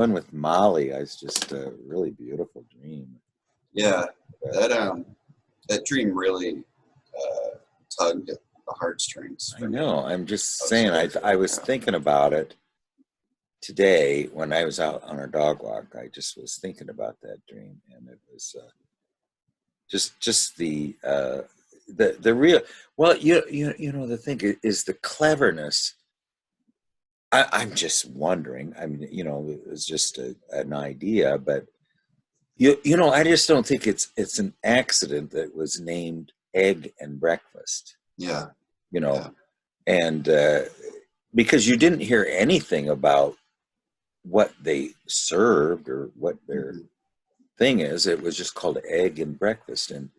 One with Molly, I was just a really beautiful dream. Yeah, that dream really tugged at the heartstrings I for me. know. I'm just I was saying. careful I with was that. thinking about it today when I was out on our dog walk. I just was thinking about that dream, and it was just the real. Well, you know the thing is the cleverness. I'm just wondering. I mean, you know, it was just an idea, but you know, I just don't think it's an accident that it was named Egg and Breakfast. Yeah, You know, yeah. and because you didn't hear anything about what they served or what their Mm-hmm. thing is. It was just called Egg and Breakfast, and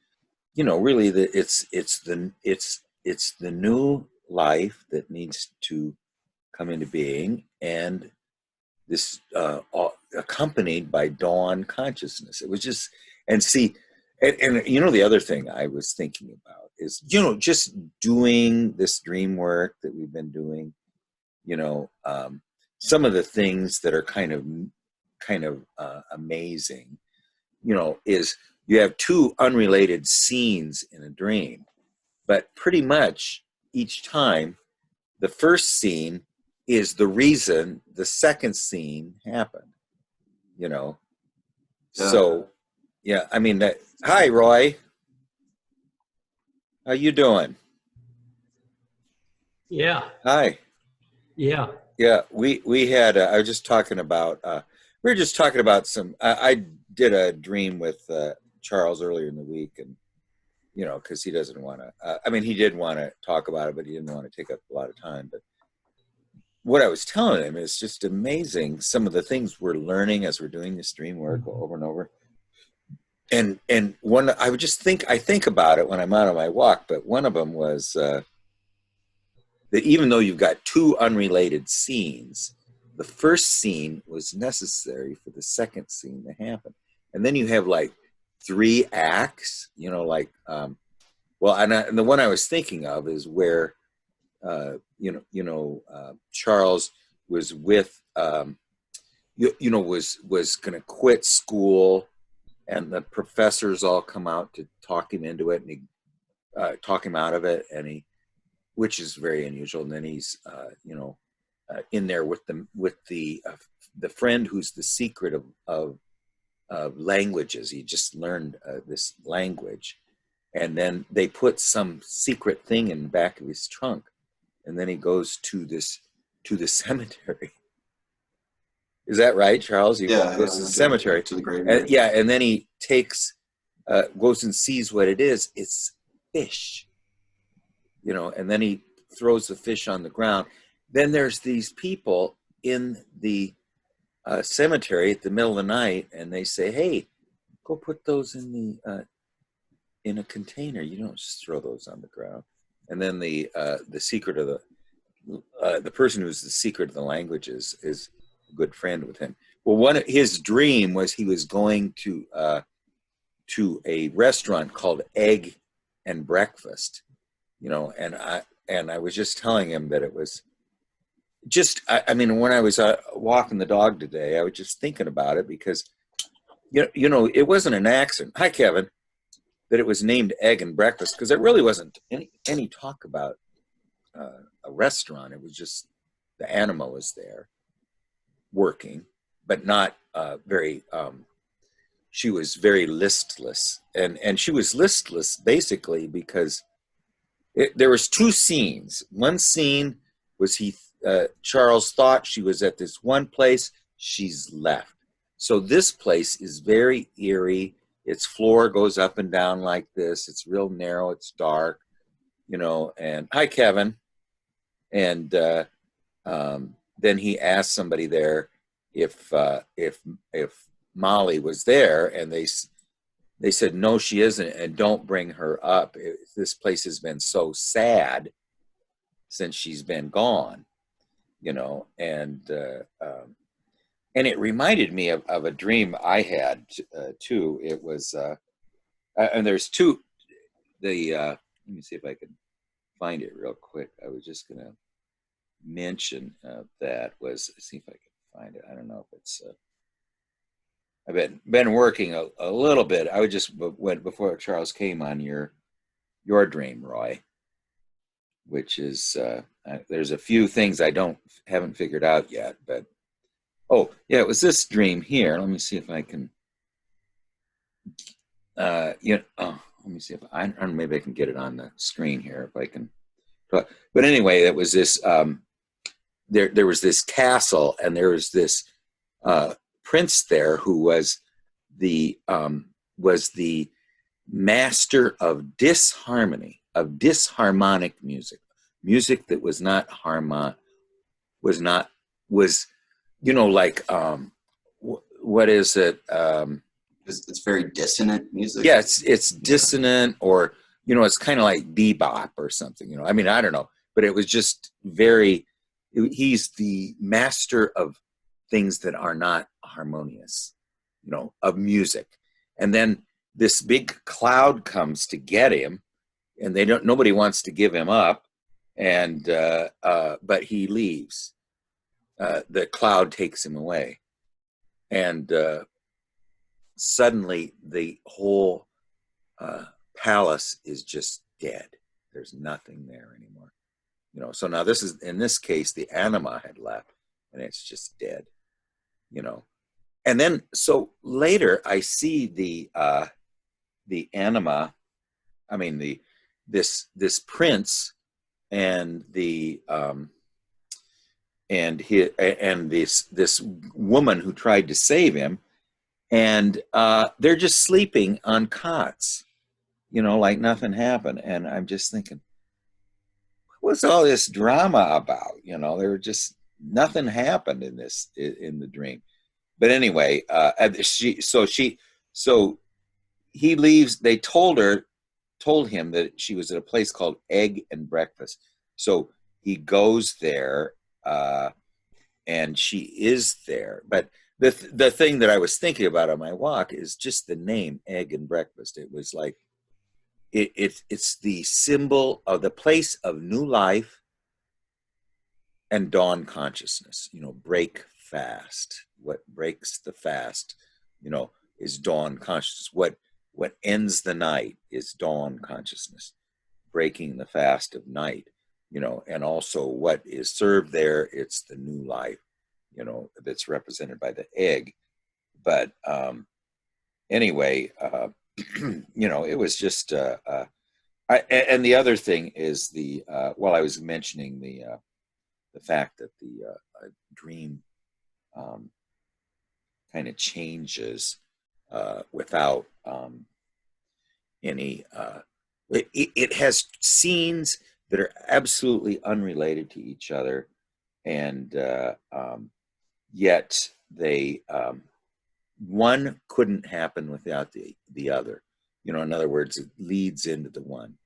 you know, really, it's the new life that needs to come into being, and this accompanied by dawn consciousness. It was just, and see, and you know, the other thing I was thinking about is, you know, just doing this dream work that we've been doing, you know, some of the things that are kind of amazing, you know, is you have two unrelated scenes in a dream, but pretty much each time the first scene is the reason the second scene happened, you know. Yeah. So yeah, I mean that. Hi, Roy. How you doing? Yeah, Hi. yeah. Yeah, we had. I was just talking about. We were just talking about some. I did a dream with Charles earlier in the week, and you know, because he doesn't want to. I mean, he did want to talk about it, but he didn't want to take up a lot of time. But what I was telling him is just amazing. Some of the things we're learning as we're doing this dream work over and over. And one, I would just think. I think about it when I'm out on my walk. But one of them was that even though you've got two unrelated scenes, the first scene was necessary for the second scene to happen. And then you have like three acts, you know, like, well, and the one I was thinking of is where, Charles was with, was going to quit school, and the professors all come out to talk him into it, and talk him out of it, and which is very unusual. And then he's, in there with the friend who's the secret of languages. He just learned this language, and then they put some secret thing in the back of his trunk, and then he goes to the cemetery. Is that right, Charles? He Yeah, goes to the cemetery, to the graveyard. yeah, and then he goes and sees what it is. It's fish, you know, and then he throws the fish on the ground. Then there's these people in the cemetery at the middle of the night, and they say, "Hey, go put those in a container. You don't just throw those on the ground." And then the secret of the person who's the secret of the languages is a good friend with him. Well, his dream was he was going to a restaurant called Egg and Breakfast, you know, and I was just telling him that it was just, I mean, when I was walking the dog today, I was just thinking about it because, you know, it wasn't an accident. Hi, Kevin. That it was named Egg and Breakfast because there really wasn't any talk about a restaurant. It was just the animal was there working, but not very. She was very listless, and she was listless basically because there was two scenes. One scene was Charles thought she was at this one place. She's left. So this place is very eerie. Its floor goes up and down like this. It's real narrow. It's dark, you know. And hi, Kevin. And then he asked somebody there if Molly was there, and they said no, she isn't, and don't bring her up. This place has been so sad since she's been gone, you know. And it reminded me of a dream I had too. It was and there's two. Let me see if I can find it real quick. I was just gonna mention that was, see if I can find it. I don't know if it's I've been working a little bit. I would just went before Charles came on your dream, Roy, which is there's a few things I don't haven't figured out yet, but oh yeah, it was this dream here. Let me see if I can. Let me see if I don't know, maybe I can get it on the screen here if I can. But anyway, it was this. There was this castle, and there was this prince there who was the master of disharmony, of disharmonic music, music that was not was like what is it? It's very dissonant music. Yeah, it's dissonant, or it's kind of like bebop or something. I mean, I don't know, but it was just very. He's the master of things that are not harmonious, of music. And then this big cloud comes to get him, and nobody wants to give him up, and but he leaves. The cloud takes him away, and suddenly the whole palace is just dead. There's nothing there anymore. So now this is, in this case, the anima had left, and it's just dead. And then so later I see the anima. I mean this prince and this woman who tried to save him, and they're just sleeping on cots, like nothing happened. And I'm just thinking, what's all this drama about? There were just nothing happened in the dream. But anyway, so he leaves. They told him that she was at a place called Egg and Breakfast. So he goes there, and she is there. But the thing that I was thinking about on my walk is just the name Egg and Breakfast. It was like it's the symbol of the place of new life and dawn consciousness. Break fast. What breaks the fast, is dawn consciousness. What ends the night is dawn consciousness, breaking the fast of night. And also what is served there, it's the new life, that's represented by the egg. But anyway, it was just. And the other thing is I was mentioning the fact that the dream kind of changes without any. It has scenes that are absolutely unrelated to each other, and yet they one couldn't happen without the other. In other words, it leads into the one.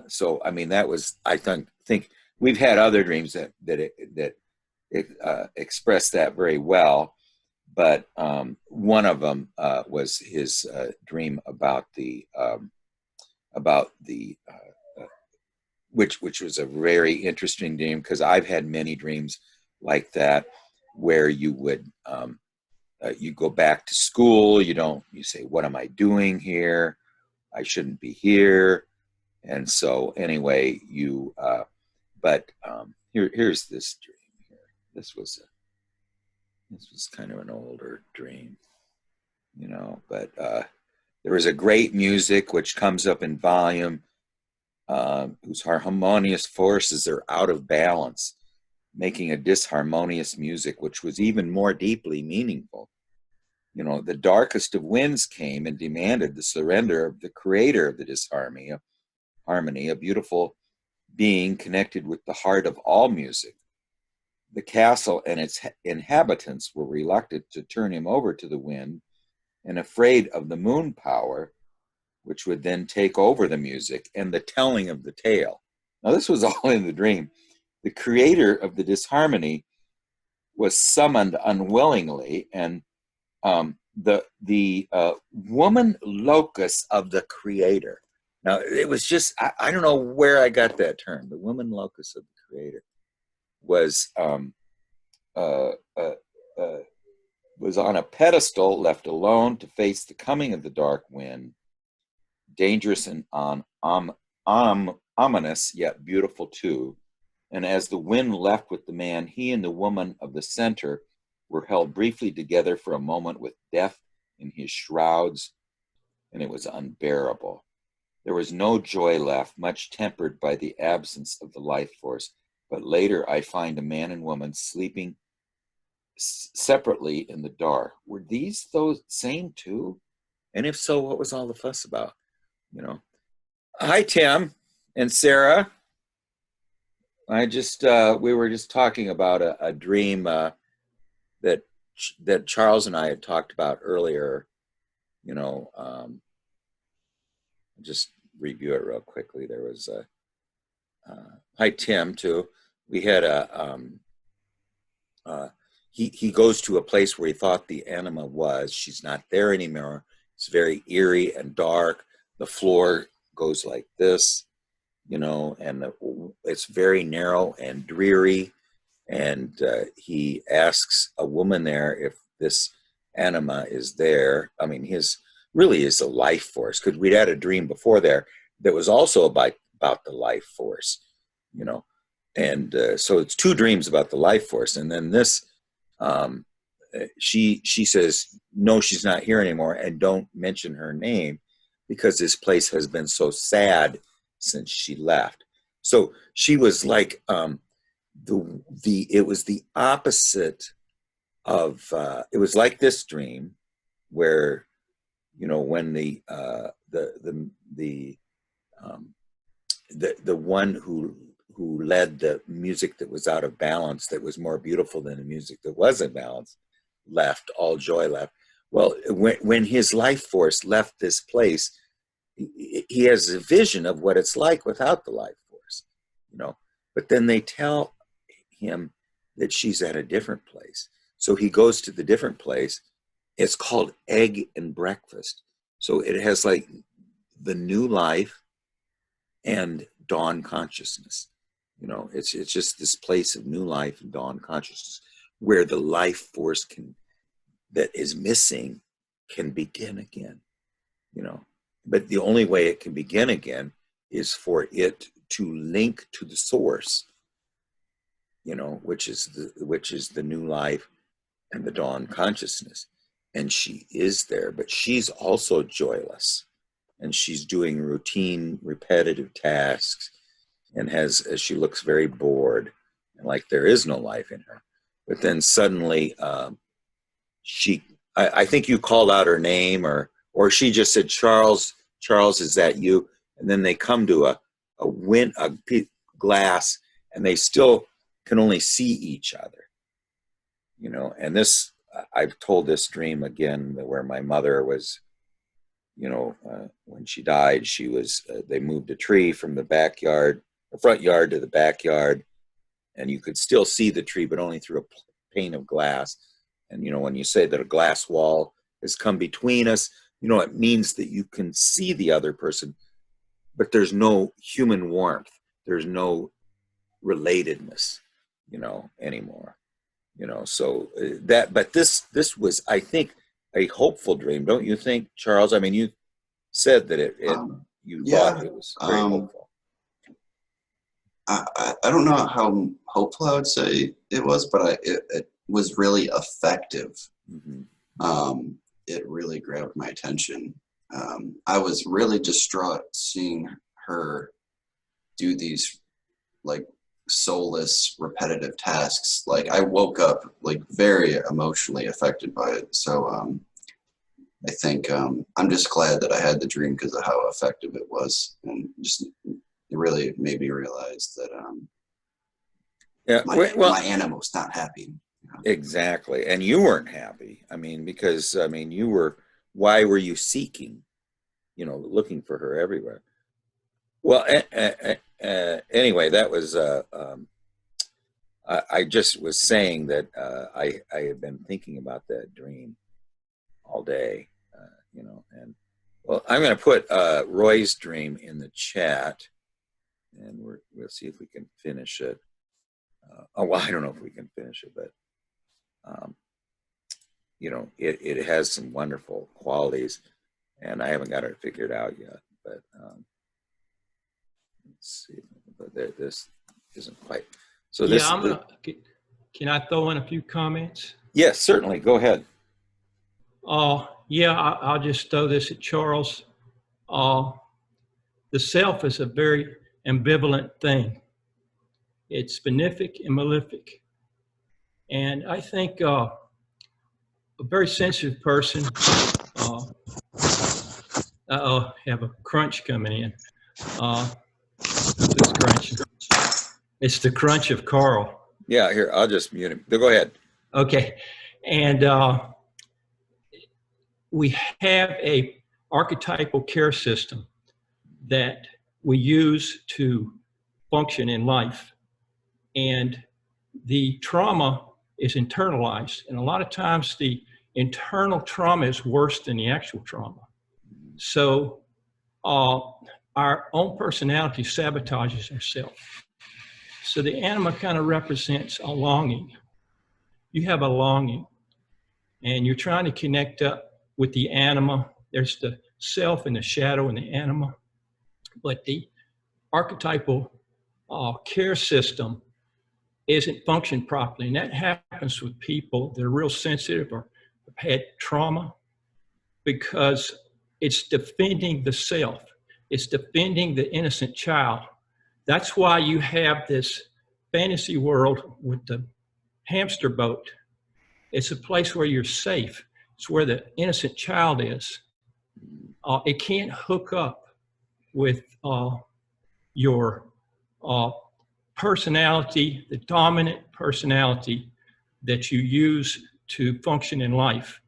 So I mean, that was, I think we've had other dreams that express that very well, but one of them was his dream about the which was a very interesting dream, because I've had many dreams like that where you would you go back to school, you say, what am I doing here? I shouldn't be here. And so anyway, here's this dream here. This was kind of an older dream, but there was a great music which comes up in volume, whose harmonious forces are out of balance, making a disharmonious music which was even more deeply meaningful. The darkest of winds came and demanded the surrender of the creator of the disharmony, a beautiful being connected with the heart of all music. The castle and its inhabitants were reluctant to turn him over to the wind, and afraid of the moon power, which would then take over the music and the telling of the tale. Now, this was all in the dream. The creator of the disharmony was summoned unwillingly, and the woman locus of the creator. Now, it was just, I don't know where I got that term. The woman locus of the creator was was on a pedestal, left alone to face the coming of the dark wind, dangerous and ominous, yet beautiful too. And as the wind left with the man, he and the woman of the center were held briefly together for a moment with death in his shrouds, and it was unbearable. There was no joy left, much tempered by the absence of the life force. But later I find a man and woman sleeping separately in the dark. Were these those same two? And if so, what was all the fuss about? You know. Hi, Tim and Sarah. I just we were just talking about a dream that Charles and I had talked about earlier. You know, just review it real quickly. There was a hi, Tim, too. We had he goes to a place where he thought the anima was. She's not there anymore. It's very eerie and dark. The floor goes like this, you know, and it's very narrow and dreary. And he asks a woman there if this anima is there. I mean, his really is a life force, because we'd had a dream before there that was also about the life force, you know. And so it's two dreams about the life force. And then this, she says, no, she's not here anymore, and don't mention her name because this place has been so sad since she left. So she was like, it was the opposite of, it was like this dream where, you know, when the one who led the music that was out of balance, that was more beautiful than the music that was in balance, left, all joy left. Well, when his life force left this place, he has a vision of what it's like without the life force, you know. But then they tell him that she's at a different place. So he goes to the different place. It's called Egg and Breakfast. So it has like the new life and dawn consciousness. You know, it's just this place of new life and dawn consciousness where the life force that is missing can begin again, you know. But the only way it can begin again is for it to link to the source, you know, which is the new life and the dawn consciousness. And she is there, but she's also joyless, and she's doing routine, repetitive tasks, and she looks very bored, and like there is no life in her. But then suddenly, I think you called out her name, or she just said, Charles, is that you? And then they come to a glass, and they still can only see each other, you know. And this, I've told this dream again, where my mother was, you know, when she died, she was, they moved a tree from the front yard to the backyard, and you could still see the tree, but only through a pane of glass. And, you know, when you say that a glass wall has come between us, you know, it means that you can see the other person, but there's no human warmth. There's no relatedness, you know, anymore, you know. So but this was, I think, a hopeful dream, don't you think, Charles? I mean, you said that you thought it was very hopeful. I don't know how hopeful I would say it was, but it was really effective. Mm-hmm. It really grabbed my attention. I was really distraught seeing her do these like soulless, repetitive tasks. Like I woke up like very emotionally affected by it. So I think I'm just glad that I had the dream because of how effective it was, and just it really made me realize that my animal's not happy. You know? Exactly. And you weren't happy. I mean, because, I mean, why were you seeking, you know, looking for her everywhere? Well, anyway, that was, I just was saying that I had been thinking about that dream all day, you know. And well, I'm going to put Roy's dream in the chat, and we'll see if we can finish it. Well, I don't know if we can finish it, but you know, it has some wonderful qualities, and I haven't got it figured out yet. But let's see, but this isn't quite. So Yeah, this, I'm gonna. Can I throw in a few comments? yes, certainly. Go ahead. Yeah, I'll just throw this at Charles. Uh, the self is a very ambivalent thing. It's benefic and malefic. And I think a very sensitive person, have a crunch coming in. Who's crunching? It's the crunch of Carl. Yeah, here, I'll just mute him. Go ahead. Okay. And we have a archetypal care system that we use to function in life. And the trauma is internalized. And a lot of times the internal trauma is worse than the actual trauma. So our own personality sabotages ourselves. So the anima kind of represents a longing. You have a longing, and you're trying to connect up with the anima. There's the self and the shadow and the anima. But the archetypal care system isn't functioned properly. And that happens with people that are real sensitive or have had trauma, because it's defending the self. It's defending the innocent child. That's why you have this fantasy world with the hamster boat. It's a place where you're safe. It's where the innocent child is. It can't hook up with your personality, the dominant personality that you use to function in life.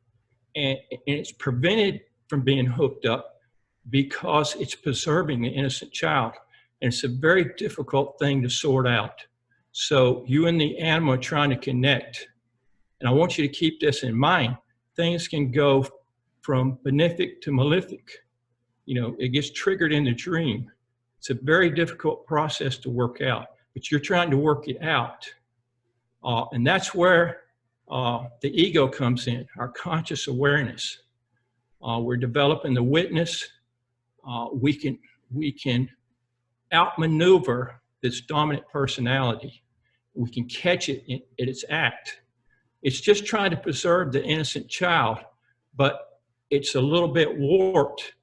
And it's prevented from being hooked up because it's preserving the innocent child. And it's a very difficult thing to sort out. So you and the animal are trying to connect. And I want you to keep this in mind. Things can go from benefic to malefic. You know, it gets triggered in the dream. It's a very difficult process to work out, but you're trying to work it out. And that's where the ego comes in, our conscious awareness. We're developing the witness. We can outmaneuver this dominant personality. We can catch it at its act. It's just trying to preserve the innocent child, but it's a little bit warped.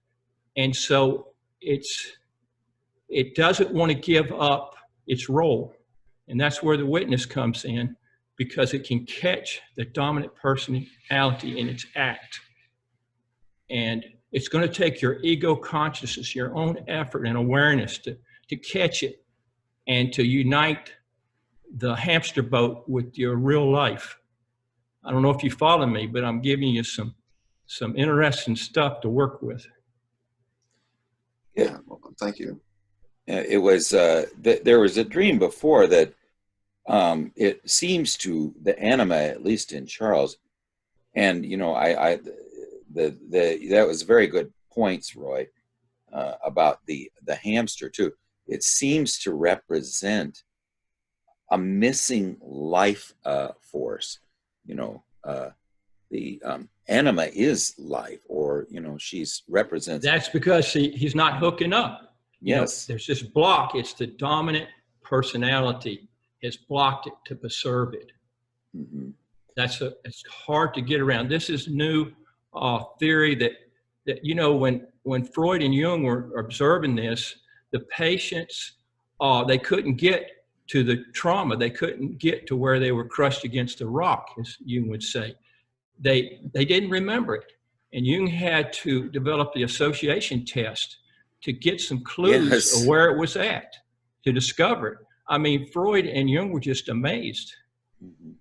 And so it doesn't want to give up its role. And that's where the witness comes in, because it can catch the dominant personality in its act. And it's going to take your ego consciousness, your own effort and awareness to catch it and to unite the hamster boat with your real life. I don't know if you follow me, but I'm giving you some interesting stuff to work with. Yeah, well, thank you. It was there was a dream before that it seems to the anima, at least in Charles, and you know, that was very good points, Roy, about the hamster too. It seems to represent a missing life force. You know, the anima is life, or you know, she's represents. That's because he's not hooking up. You Yes, know, there's this block. It's the dominant personality has blocked it to preserve it. mm-hmm. It's hard to get around. This is new theory that you know, when Freud and Jung were observing this, the patients they couldn't get to the trauma. They couldn't get to where they were crushed against a rock, as Jung would say. They didn't remember it, and Jung had to develop the association test to get some clues Yes. of where it was at, to discover it. I mean, Freud and Jung were just amazed. Mm-hmm.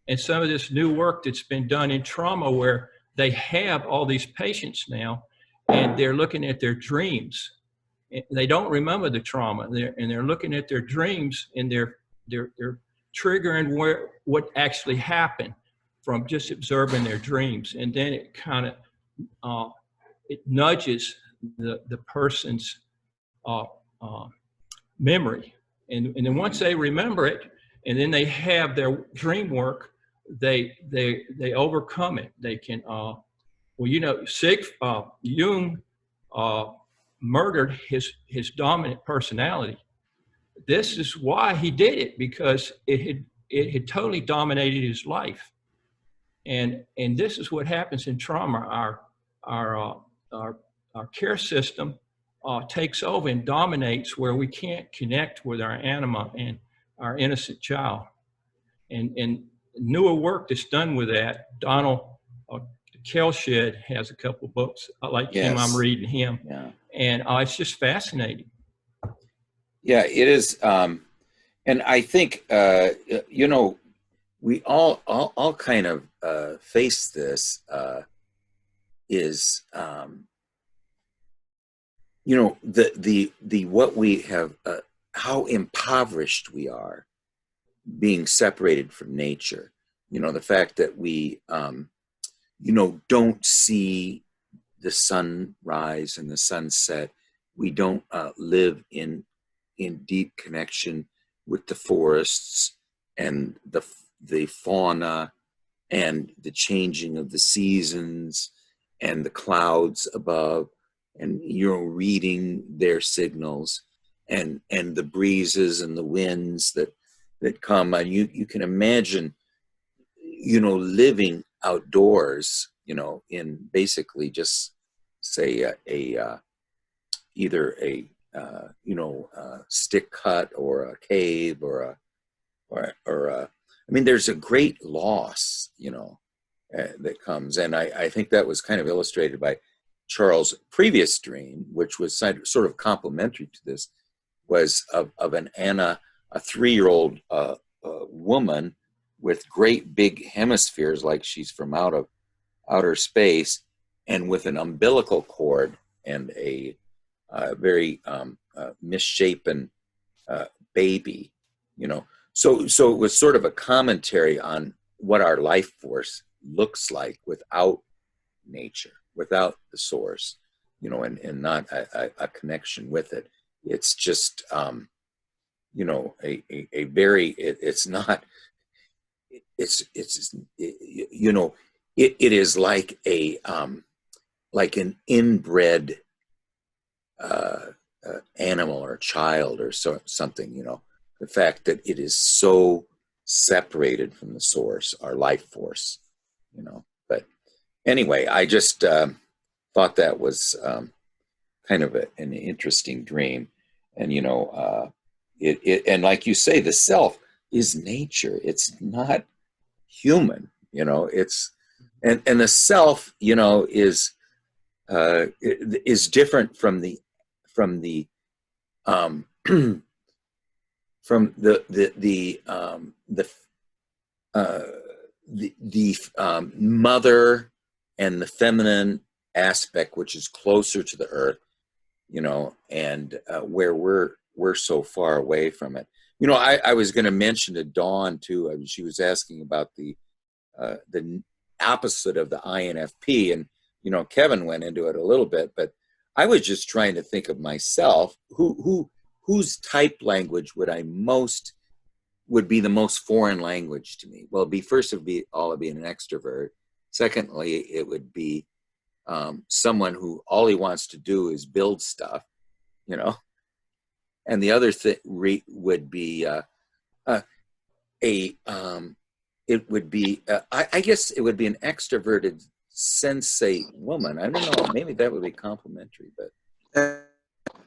And some of this new work that's been done in trauma, where they have all these patients now, and they're looking at their dreams. They don't remember the trauma, and they're looking at their dreams, and they're triggering what actually happened from just observing their dreams. And then it kind of it nudges the person's memory. And then once they remember it, and then they have their dream work, they overcome it. They can, well, Jung murdered his dominant personality. This is why he did it, because it had totally dominated his life. And this is what happens in trauma. Our care system takes over and dominates, where we can't connect with our anima and our innocent child. And newer work that's done with that, Donald Kelshed has a couple of books. I like him. I'm reading him. Yeah. And it's just fascinating. Yeah, it is. And I think, we all kind of face this, is, the what we have, how impoverished we are being separated from nature. The fact that we, don't see the sunrise and the sunset. We don't live in deep connection with the forests and the fauna and the changing of the seasons and the clouds above, and reading their signals and the breezes and the winds that come. And you can imagine living outdoors, in basically just say either a stick hut or a cave or I mean, there's a great loss, that comes. And I think that was kind of illustrated by Charles' previous dream, which was sort of complementary to this, was of an Anna, a 3-year-old woman with great big hemispheres, like she's from out of outer space, and with an umbilical cord and a very misshapen baby, So it was sort of a commentary on what our life force looks like without nature, without the source, and not a connection with it. It's just, a very, it's not, it is like like an inbred animal or child or something, the fact that it is so separated from the source, our life force, But anyway, I just thought that was kind of an interesting dream. And, and like you say, the self is nature. It's not human, it's, and the self, is different from the mother and the feminine aspect, which is closer to the earth, and where we're so far away from it. I was going to mention to Dawn too. She was asking about the opposite of the INFP, and Kevin went into it a little bit, but I was just trying to think of myself. Whose type language would be the most foreign language to me? Well, it'd be an extrovert. Secondly, it would be someone who all he wants to do is build stuff, And the other thing would be it would be I guess it would be an extroverted sensate woman. I don't know. Maybe that would be complimentary, but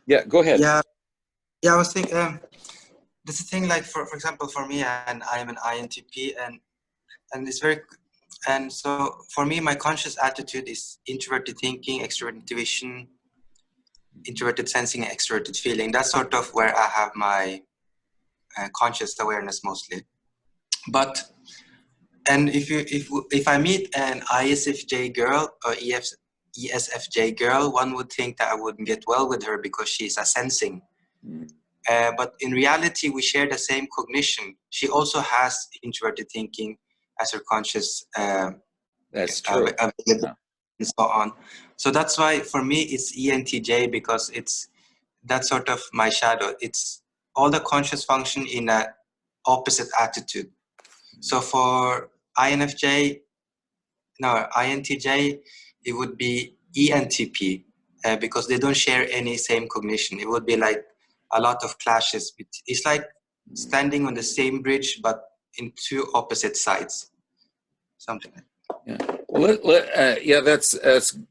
yeah, go ahead. Yeah, I was thinking. There's a thing like for example for me, and I am an INTP, and it's very, and so for me my conscious attitude is introverted thinking, extroverted intuition, introverted sensing, and extroverted feeling. That's sort of where I have my conscious awareness mostly. But and if I meet an ISFJ girl or ESFJ girl, one would think that I wouldn't get well with her because she's a sensing. But in reality, we share the same cognition. She also has introverted thinking as her conscious that's true. And so on. So that's why for me it's ENTJ, because that's sort of my shadow. It's all the conscious function in a opposite attitude. So for INFJ, no, INTJ, it would be ENTP, because they don't share any same cognition. It would be like a lot of clashes. It's like standing on the same bridge, but in two opposite sides, something like that. Yeah. Well, yeah, that's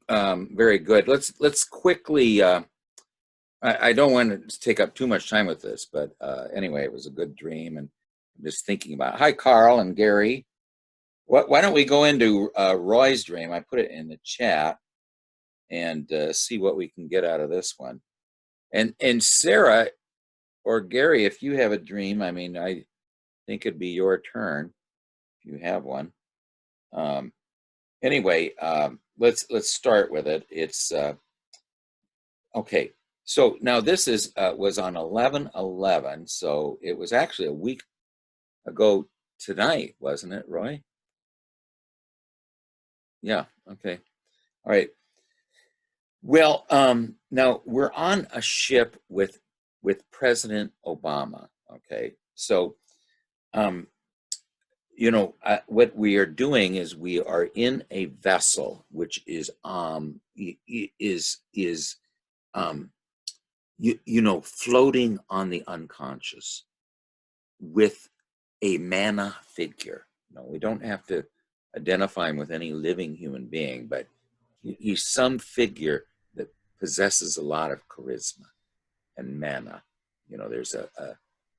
very good. Let's quickly. I don't want to take up too much time with this, but anyway, it was a good dream, and I'm just thinking about it. Hi, Carl and Gary. Why don't we go into Roy's dream? I put it in the chat and see what we can get out of this one. And Sarah or Gary, if you have a dream, I mean, I think it'd be your turn if you have one. Anyway, let's start with it. It's okay. So now this is was on 11/11, so it was actually a week ago tonight, wasn't it, Roy? Yeah. Okay. All right. Well, now we're on a ship with President Obama. Okay. So, you know, what we are doing is we are in a vessel which is you know, floating on the unconscious with a mana figure. No, we don't have to identify him with any living human being, but he's some figure that possesses a lot of charisma and mana. You know, there's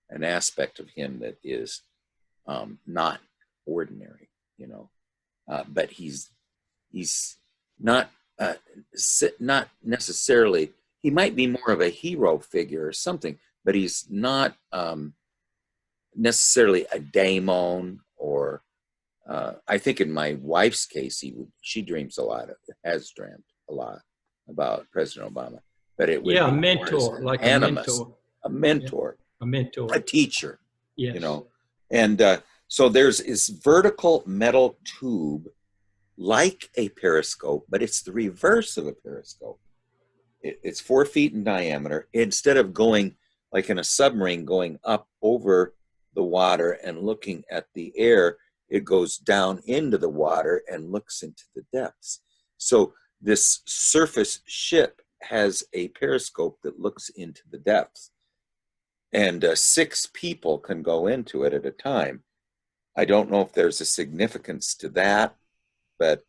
an aspect of him that is not ordinary. You know, but he's not not necessarily. He might be more of a hero figure or something, but he's not necessarily a daemon or. I think in my wife's case, she dreams a lot, has dreamt a lot about President Obama, but it would be a mentor, like animus, a mentor, yeah. A mentor, a teacher, yes. You know, and so there's this vertical metal tube like a periscope, but it's the reverse of a periscope. It's 4 feet in diameter. Instead of going like in a submarine, going up over the water and looking at the air, it goes down into the water and looks into the depths. So this surface ship has a periscope that looks into the depths. And 6 people can go into it at a time. I don't know if there's a significance to that, but,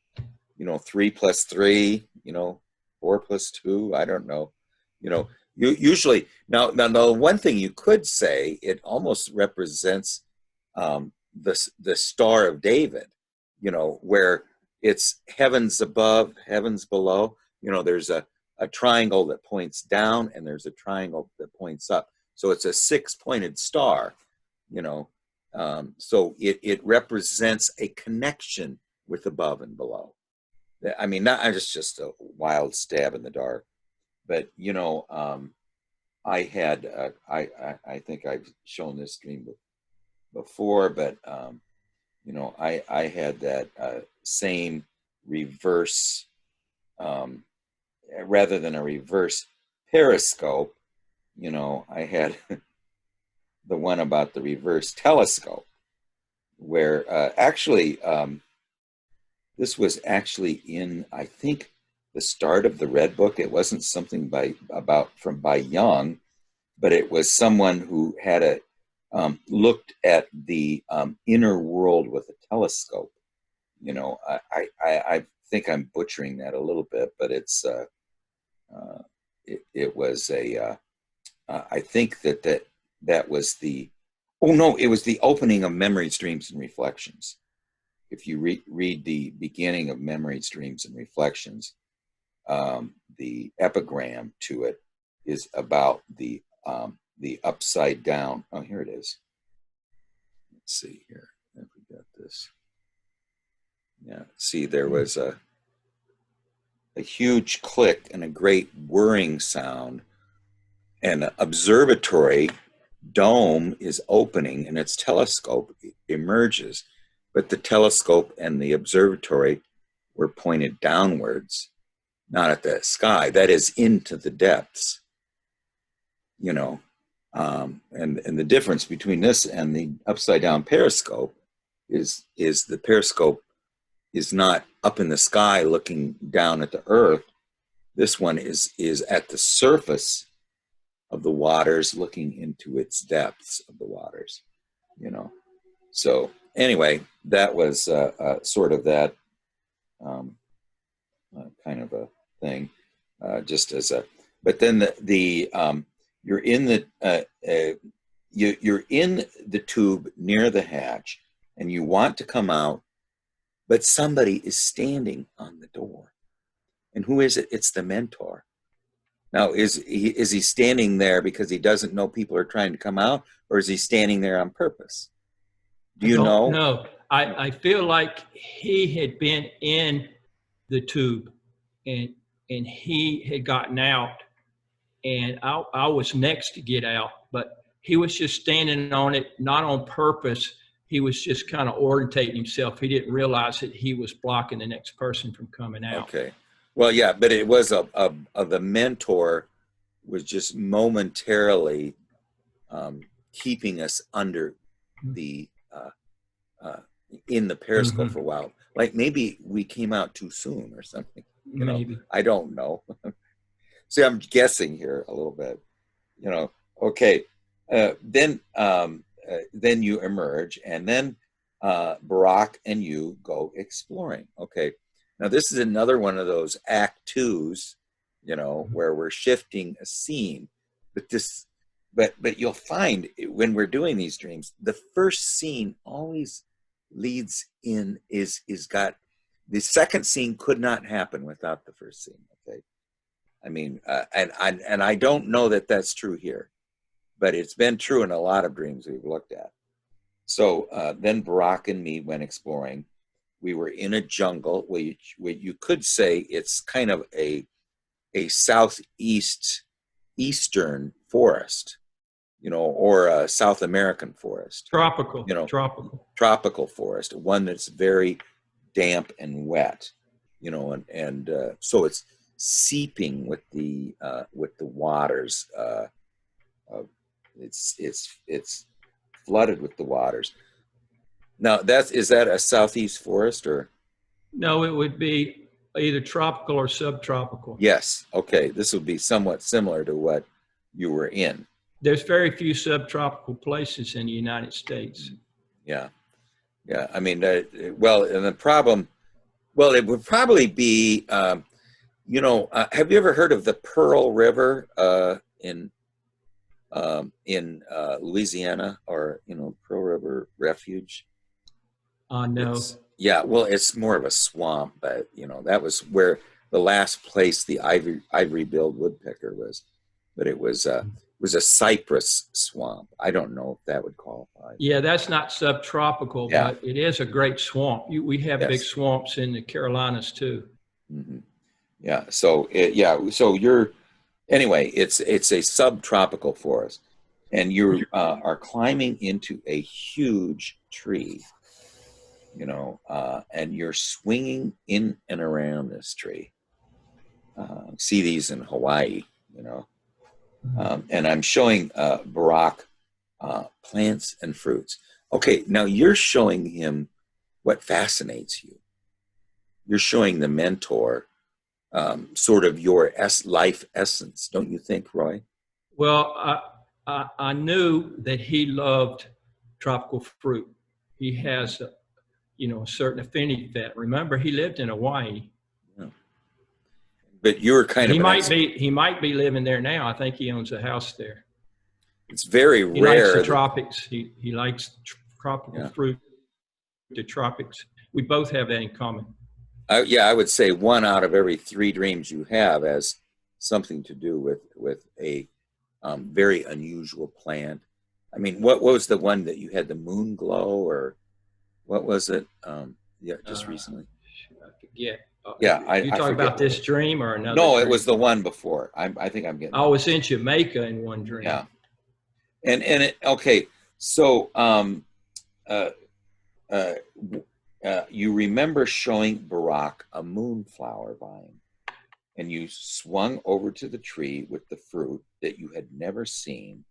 you know, 3 plus 3, you know, 4 plus 2, I don't know. You know, usually, now the one thing you could say, it almost represents the Star of David, you know, where it's heavens above, heavens below. You know, there's a triangle that points down and there's a triangle that points up. So it's a 6-pointed star, you know. So it represents a connection with above and below. I mean, it's just a wild stab in the dark. But, you know, I had, I think I've shown this dream before, but you know, I had that same reverse, rather than a reverse periscope, you know, I had the one about the reverse telescope, where actually this was actually in, I think, the start of the Red Book. It wasn't something by Young, but it was someone who had looked at the inner world with a telescope. You know, I think I'm butchering that a little bit, but it's it was a I think that was the, oh no, it was the opening of Memories, Dreams, and Reflections. If you read the beginning of Memories, Dreams, and Reflections, the epigram to it is about the upside down. Oh, here it is. Let's see here. If we got this. Yeah. See, there was a huge click and a great whirring sound, and an observatory dome is opening, and its telescope emerges. But the telescope and the observatory were pointed downwards, not at the sky. That is, into the depths. You know, and the difference between this and the upside down periscope is the periscope is not up in the sky looking down at the earth. This one is at the surface of the waters, looking into its depths of the waters, you know. So anyway, that was sort of that kind of a thing, just as a. But then you're in you're in the tube near the hatch, and you want to come out, but somebody is standing on the door. And who is it? It's the mentor. Now, is he standing there because he doesn't know people are trying to come out, or is he standing there on purpose? Do you know? No, I feel like he had been in the tube, and he had gotten out, and I was next to get out, but he was just standing on it, not on purpose. He was just kind of orientating himself. He didn't realize that he was blocking the next person from coming out. Okay. Well, yeah, but it was the mentor was just momentarily keeping us under the in the periscope for a while. Like maybe we came out too soon or something. You Maybe. know, I don't know. See, I'm guessing here a little bit. You know. Okay. Then you emerge, and then Barack and you go exploring. Okay. Now this is another one of those act twos, you know, where we're shifting a scene. But you'll find when we're doing these dreams, the first scene always leads in is got the second scene could not happen without the first scene. Okay. I mean, and I don't know that that's true here, but it's been true in a lot of dreams we've looked at. So then Barack and me went exploring. We were in a jungle where you could say it's kind of a eastern forest, you know, or a South American forest. Tropical. You know, tropical forest, one that's very damp and wet, you know, and so it's seeping with the waters. It's flooded with the waters. Now, is that a southeast forest or? No, it would be either tropical or subtropical. Yes. Okay. This would be somewhat similar to what you were in. There's very few subtropical places in the United States. Yeah. Yeah. I mean, well, and the problem, well, it would probably be, you know, have you ever heard of the Pearl River in Louisiana, or, you know, Pearl River Refuge? No. Yeah, well, it's more of a swamp, but, you know, that was where the last place the ivory-billed woodpecker was. But it was a cypress swamp. I don't know if that would qualify. Yeah, that's not subtropical, Yeah. but it is a great swamp. We have big swamps in the Carolinas too. Mm-hmm. Yeah. So So anyway. It's a subtropical forest, and you are climbing into a huge tree. You know, and you're swinging in and around this tree. See these in Hawaii, you know. And I'm showing Barack plants and fruits. Okay, now you're showing him what fascinates you. You're showing the mentor sort of your life essence, don't you think, Roy? Well, I knew that he loved tropical fruit. He has a certain affinity for that. Remember, he lived in Hawaii. Yeah. But you were kind of he might be living there now. I think he owns a house there. It's very rare. He likes the tropics. He likes tropical fruit, the tropics. We both have that in common. I would say 1 out of every 3 dreams you have has something to do with a very unusual plant. I mean, what was the one that you had, the moon glow, or what was it? Just recently. I forget. You talking about this dream or another? No, dream? It was the one before. I think I'm getting. I was in Jamaica in one dream. Yeah, okay. So you remember showing Barack a moonflower vine, and you swung over to the tree with the fruit that you had never seen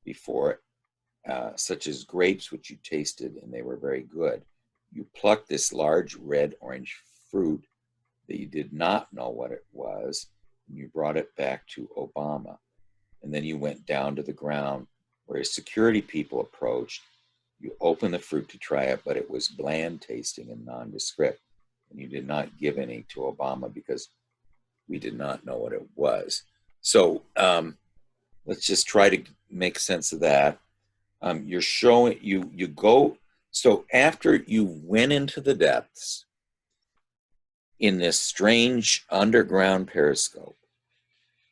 before, such as grapes, which you tasted and they were very good. You plucked this large red orange fruit that you did not know what it was, and you brought it back to Obama. And then you went down to the ground where security people approached. You opened the fruit to try it, but it was bland tasting and nondescript. And you did not give any to Obama because we did not know what it was. So let's just try to make sense of that. You're showing, you go, so after you went into the depths in this strange underground periscope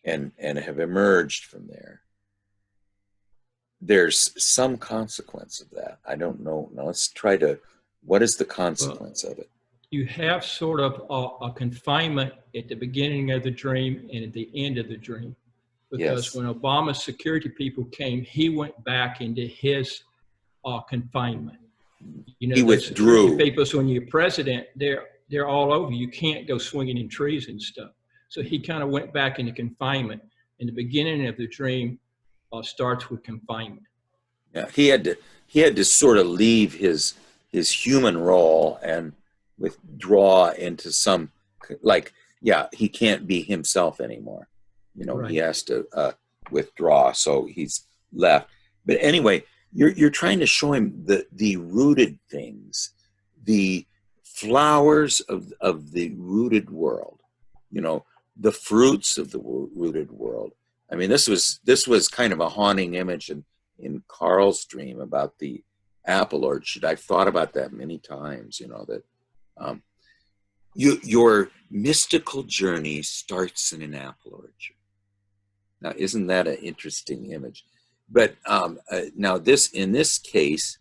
and have emerged from there, there's some consequence of that. I don't know. Now let's try to, what is the consequence of it? You have sort of a confinement at the beginning of the dream and at the end of the dream. Because when Obama's security people came, he went back into his confinement. You know, he withdrew. People, so when you're president, they're all over. You can't go swinging in trees and stuff. So he kind of went back into confinement. And the beginning of the dream starts with confinement. Yeah, he had to sort of leave his human role and withdraw into some, like, yeah, he can't be himself anymore. You know, right. He has to withdraw, so he's left. But anyway, you're trying to show him the rooted things, the flowers of the rooted world. You know, the fruits of the rooted world. I mean, this was kind of a haunting image in Carl's dream about the apple orchard. I've thought about that many times. You know that your mystical journey starts in an apple orchard. Now, isn't that an interesting image? But now in this case,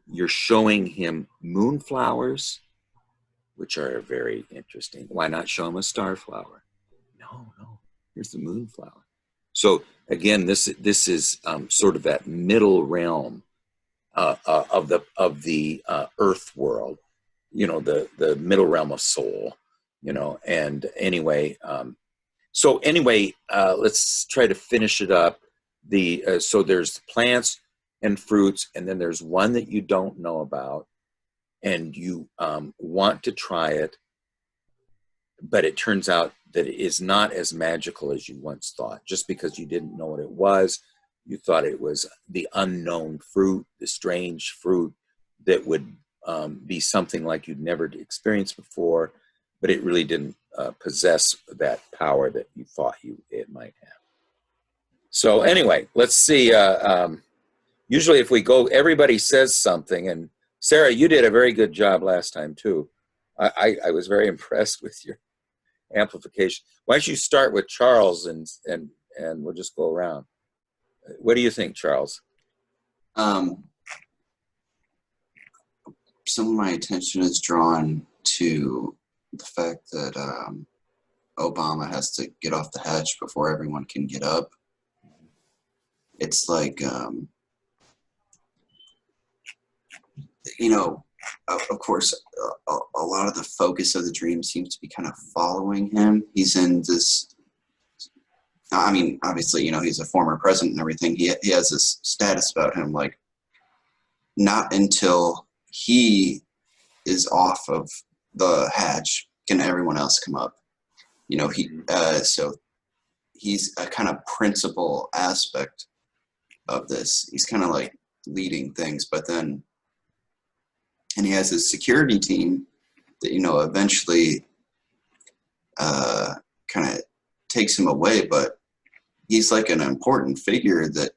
you're showing him moonflowers, which are very interesting. Why not show him a starflower? No. Here's the moonflower. So again, this is sort of that middle realm of the earth world. You know, the middle realm of soul. You know, and anyway. So anyway, let's try to finish it up. So there's plants and fruits, and then there's one that you don't know about, and you want to try it, but it turns out that it is not as magical as you once thought. Just because you didn't know what it was, you thought it was the unknown fruit, the strange fruit that would be something like you'd never experienced before, but it really didn't possess that power that you thought it might have. So anyway, let's see. Usually if we go, everybody says something, and Sarah, you did a very good job last time too. I was very impressed with your amplification. Why don't you start with Charles and we'll just go around. What do you think, Charles? Some of my attention is drawn to the fact that Obama has to get off the hatch before everyone can get up. It's like, you know, of course, a lot of the focus of the dream seems to be kind of following him. He's in this, I mean, obviously, you know, he's a former president and everything. He has this status about him, like, not until he is off of the hatch can everyone else come up. You know, so he's a kind of principal aspect of this. He's kind of like leading things, but then, and he has his security team that, you know, eventually kind of takes him away, but he's like an important figure that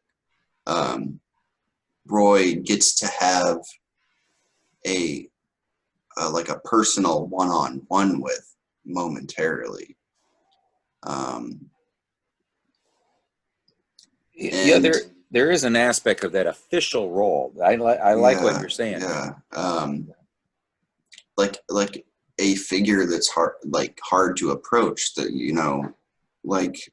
Roy gets to have like a personal one-on-one with momentarily. Yeah, there is an aspect of that official role. I like what you're saying. Yeah, like a figure that's hard to approach. That, you know, like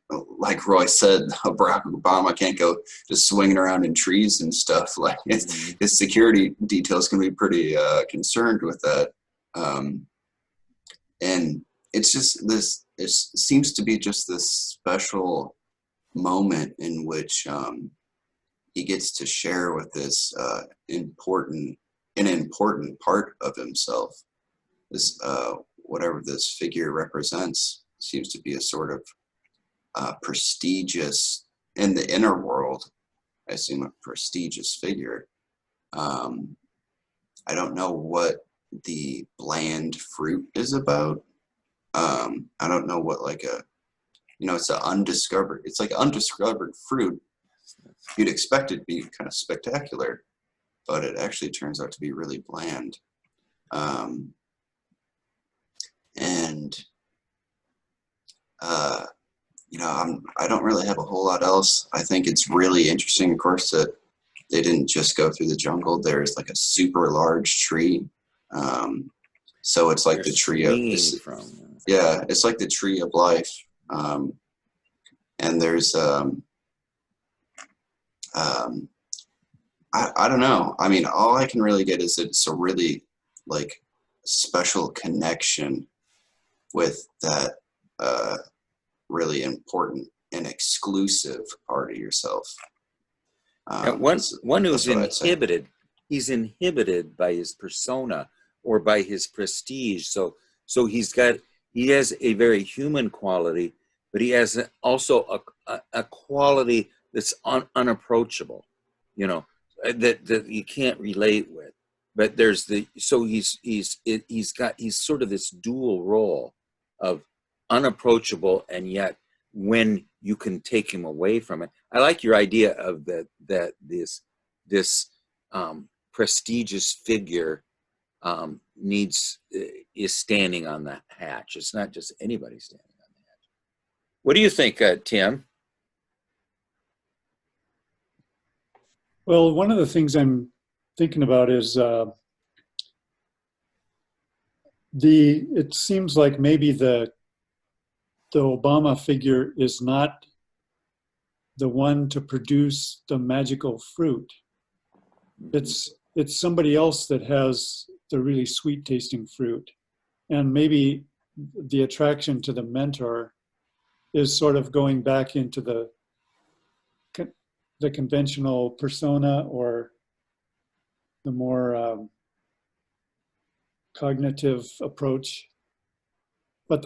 Roy said, Barack Obama can't go just swinging around in trees and stuff. Like his security details can be pretty concerned with that. And it's just this. It seems to be just this special moment in which he gets to share with this important part of himself. This whatever this figure represents seems to be a sort of prestigious, in the inner world, I assume, a prestigious figure. I don't know what the bland fruit is about. I don't know what, like, it's it's like undiscovered fruit. You'd expect it to be kind of spectacular, but it actually turns out to be really bland. I don't really have a whole lot else. I think it's really interesting, of course, that they didn't just go through the jungle. There's like a super large tree. So it's like the tree of, yeah, it's like the tree of life. And there's, I don't know. I mean, all I can really get is it's a really like special connection with that really important and exclusive part of yourself. One who's inhibited, he's inhibited by his persona or by his prestige. So he has a very human quality, but he has also a quality that's unapproachable, that you can't relate with. But he's sort of this dual role of unapproachable, and yet when you can take him away from it. I like your idea of that this prestigious figure is standing on the hatch. It's not just anybody standing on the hatch. What do you think, Tim? Well, one of the things I'm thinking about is it seems like maybe the Obama figure is not the one to produce the magical fruit. It's somebody else that has the really sweet tasting fruit. And maybe the attraction to the mentor is sort of going back into the conventional persona, or the more cognitive approach. But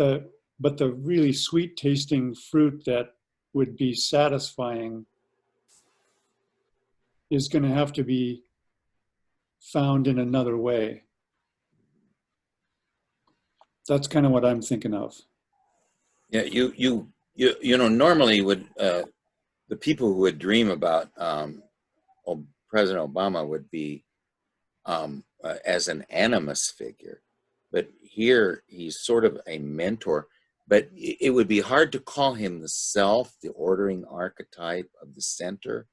the really sweet tasting fruit that would be satisfying is going to have to be found in another way. That's kind of what I'm thinking of. Yeah, normally would the people who would dream about President Obama would be as an animus figure, but here he's sort of a mentor. But it would be hard to call him the self, the ordering archetype of the center.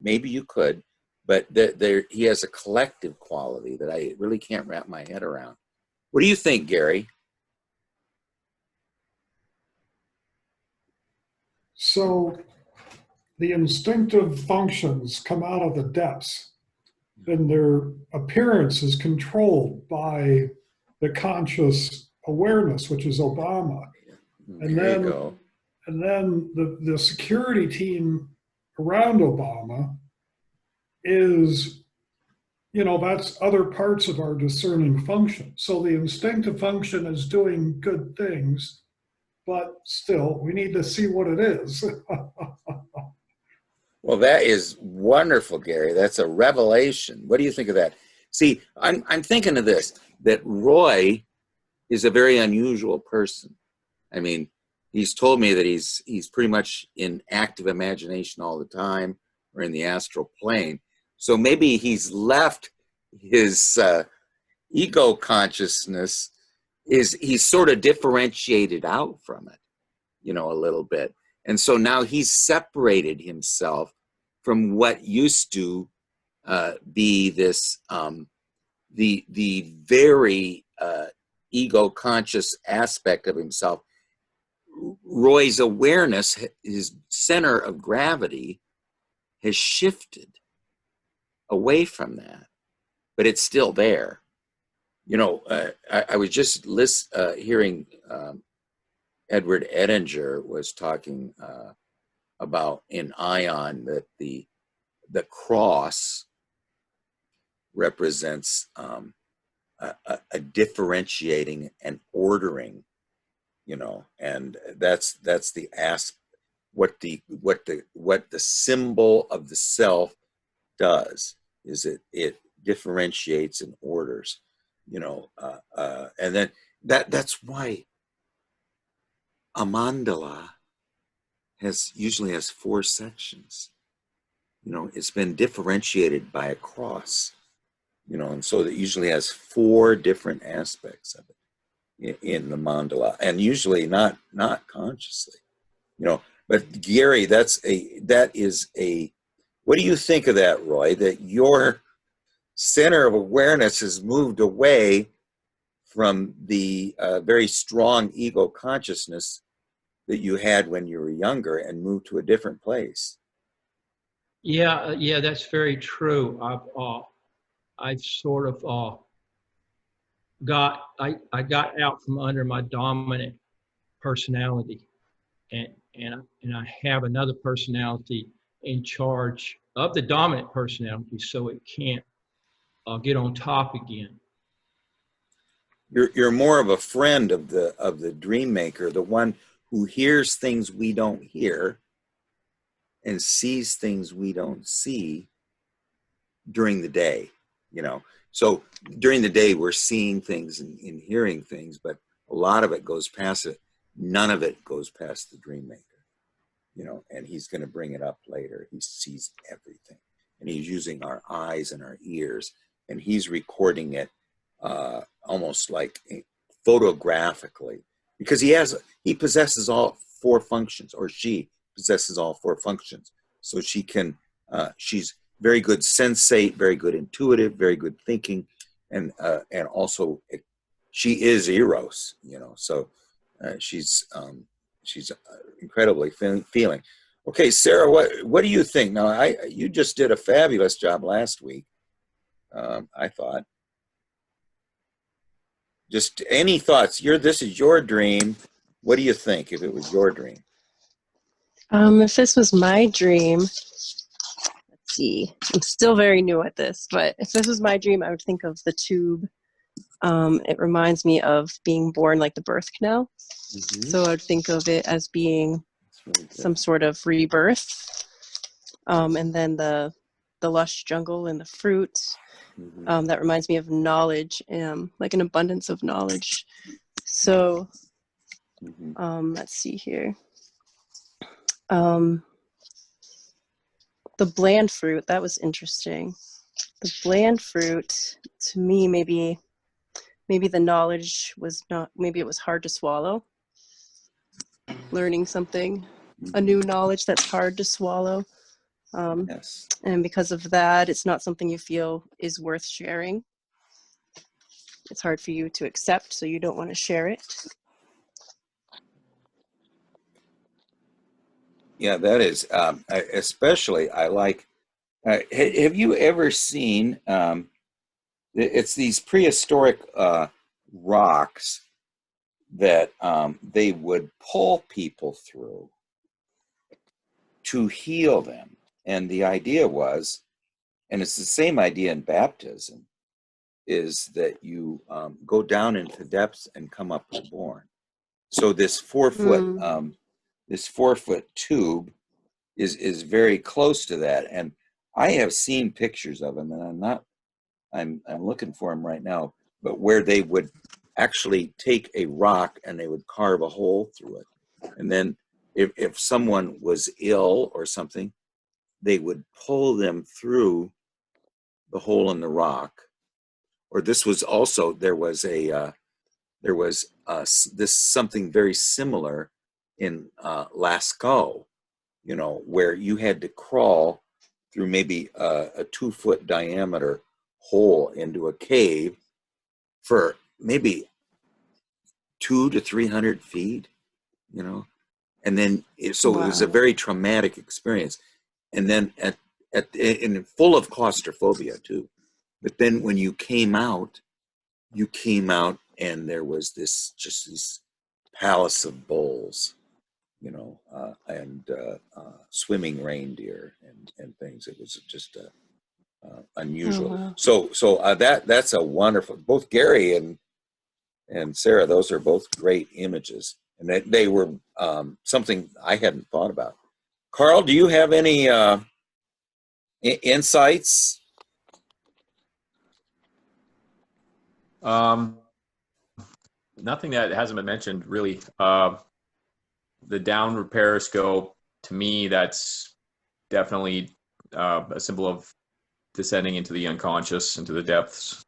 Maybe you could, but he has a collective quality that I really can't wrap my head around. What do you think, Gary? So the instinctive functions come out of the depths, and their appearance is controlled by the conscious awareness, which is Obama. And then the security team around Obama is, that's other parts of our discerning function. So the instinctive function is doing good things, but still, we need to see what it is. Well, that is wonderful, Gary. That's a revelation. What do you think of that? See, I'm thinking of this, that Roy is a very unusual person. I mean, he's told me that he's pretty much in active imagination all the time, or in the astral plane. So maybe he's left his ego consciousness, he's sort of differentiated out from it, a little bit. And so now he's separated himself from what used to be this, the very ego conscious aspect of himself. Roy's awareness, his center of gravity, has shifted away from that, but it's still there. I was just hearing Edward Edinger was talking about in Ion that the cross represents a differentiating and ordering, you know, and that's the what the symbol of the self does is it differentiates and orders, you know, and then that's why a mandala usually has 4 sections. You know, it's been differentiated by a cross, you know, and so it usually has 4 different aspects of it in the mandala, and usually not consciously, you know. But Gary, that is a what do you think of that, Roy, that your center of awareness has moved away from the very strong ego consciousness that you had when you were younger and moved to a different place? Yeah, yeah, that's very true. I've sort of I got out from under my dominant personality, and I have another personality in charge of the dominant personality, so it can't get on top again. You're more of a friend of the dream maker, the one who hears things we don't hear and sees things we don't see during the day, you know. So during the day we're seeing things and hearing things, but a lot of it goes past it. None of it goes past the dream maker, you know, and he's going to bring it up later. He sees everything, and he's using our eyes and our ears, and he's recording it almost like photographically, because he possesses all 4 functions, or she possesses all 4 functions. So she can she's very good sensate, very good intuitive, very good thinking, and also she is Eros, you know. So she's incredibly feeling. Okay, Sarah, what do you think? Now, you just did a fabulous job last week. I thought. Just any thoughts? This is your dream. What do you think if it was your dream? If this was my dream, let's see. I'm still very new at this, but if this was my dream, I would think of the tube. It reminds me of being born, like the birth canal. Mm-hmm. So I'd think of it as being some sort of rebirth. And then the lush jungle and the fruit. Mm-hmm. That reminds me of knowledge, like an abundance of knowledge. So let's see here. The bland fruit, that was interesting. The bland fruit, to me, maybe the knowledge was not, maybe it was hard to swallow. Learning something, a new knowledge that's hard to swallow. Yes. And because of that, it's not something you feel is worth sharing. It's hard for you to accept, so you don't want to share it. Yeah, that is, especially I like, have you ever seen, it's these prehistoric rocks that they would pull people through to heal them. And the idea was, and it's the same idea in baptism, is that you go down into depths and come up reborn. So this 4-foot this 4-foot tube is very close to that, and I have seen pictures of them, and I'm looking for them right now. But where they would actually take a rock and they would carve a hole through it, and then if someone was ill or something, they would pull them through the hole in the rock. Or this was also, there was this something very similar in Lascaux, you know, where you had to crawl through maybe a 2-foot diameter hole into a cave for maybe 200 to 300 feet, you know, and then so wow. It was a very traumatic experience, and then and full of claustrophobia too. But then when you came out, and there was this palace of bowls, and swimming reindeer and things. It was just unusual. Oh, wow. So that's a wonderful. Both Gary and Sarah, those are both great images, and they were something I hadn't thought about. Carl, do you have any insights? Nothing that hasn't been mentioned really. The downward periscope, to me, that's definitely a symbol of descending into the unconscious, into the depths.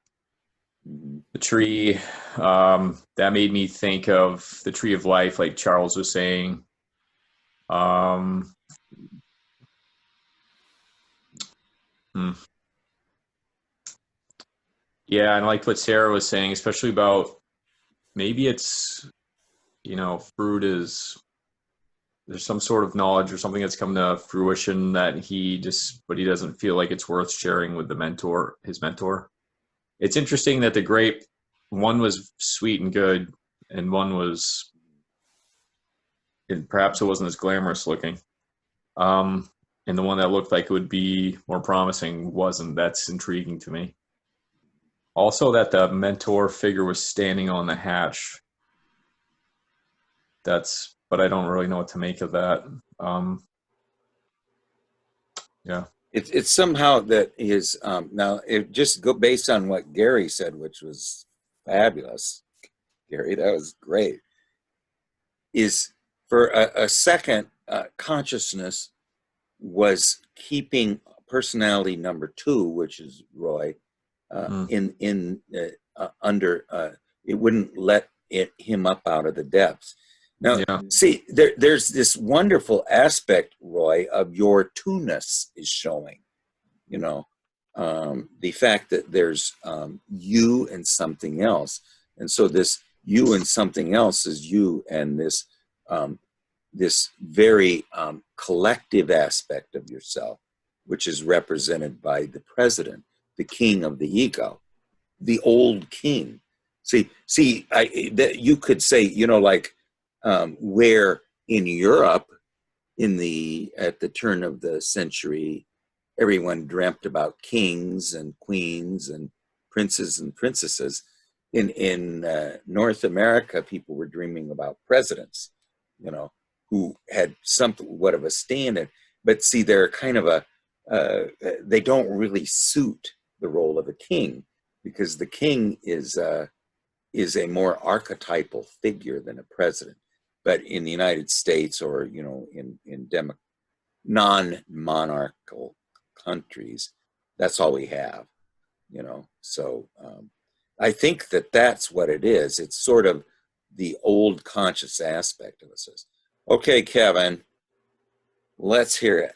The tree, that made me think of the tree of life, like Charles was saying. Yeah, and I liked what Sarah was saying, especially about maybe it's, fruit is, there's some sort of knowledge or something that's come to fruition that but he doesn't feel like it's worth sharing with his mentor. It's interesting that the grape, one was sweet and good, and one was, and perhaps it wasn't as glamorous looking. And the one that looked like it would be more promising wasn't. That's intriguing to me. Also, that the mentor figure was standing on the hatch. But I don't really know what to make of that. Yeah. It's somehow that his now it just go based on what Gary said, which was fabulous. Gary, that was great. Is for a second, consciousness was keeping personality number 2, which is Roy, under. It wouldn't let him up out of the depths. Now, see, there's this wonderful aspect, Roy, of your two-ness is showing. The fact that there's you and something else, and so this you and something else is you, and this very collective aspect of yourself, which is represented by the president, the king of the ego, the old king. See, you could say, like where in Europe, at the turn of the century, everyone dreamt about kings and queens and princes and princesses. In North America, people were dreaming about presidents, who had somewhat of a stand-in. But see, they're kind of they don't really suit the role of a king, because the king is a more archetypal figure than a president. But in the United States, or in non-monarchical countries, that's all we have. So I think that's what it is. It's sort of the old conscious aspect of us. Okay, Kevin, let's hear it.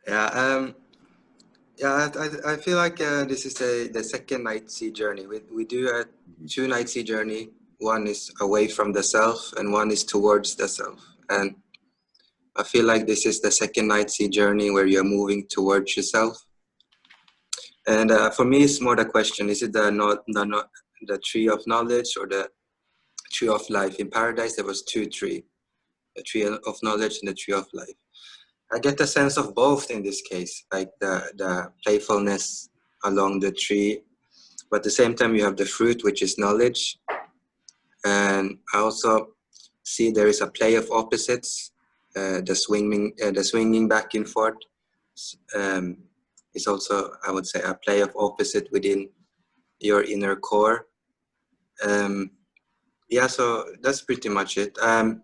I feel like this is the second night sea journey. We do a 2 night sea journey. One is away from the self, and one is towards the self. And I feel like this is the second night sea journey where you're moving towards yourself. And for me, it's more the question: is it the tree of knowledge or the tree of life? In paradise, there was 2 trees: the tree of knowledge and the tree of life. I get a sense of both in this case, like the playfulness along the tree, but at the same time you have the fruit, which is knowledge. And I also see there is a play of opposites. The swinging back and forth is also, I would say, a play of opposite within your inner core. So that's pretty much it. I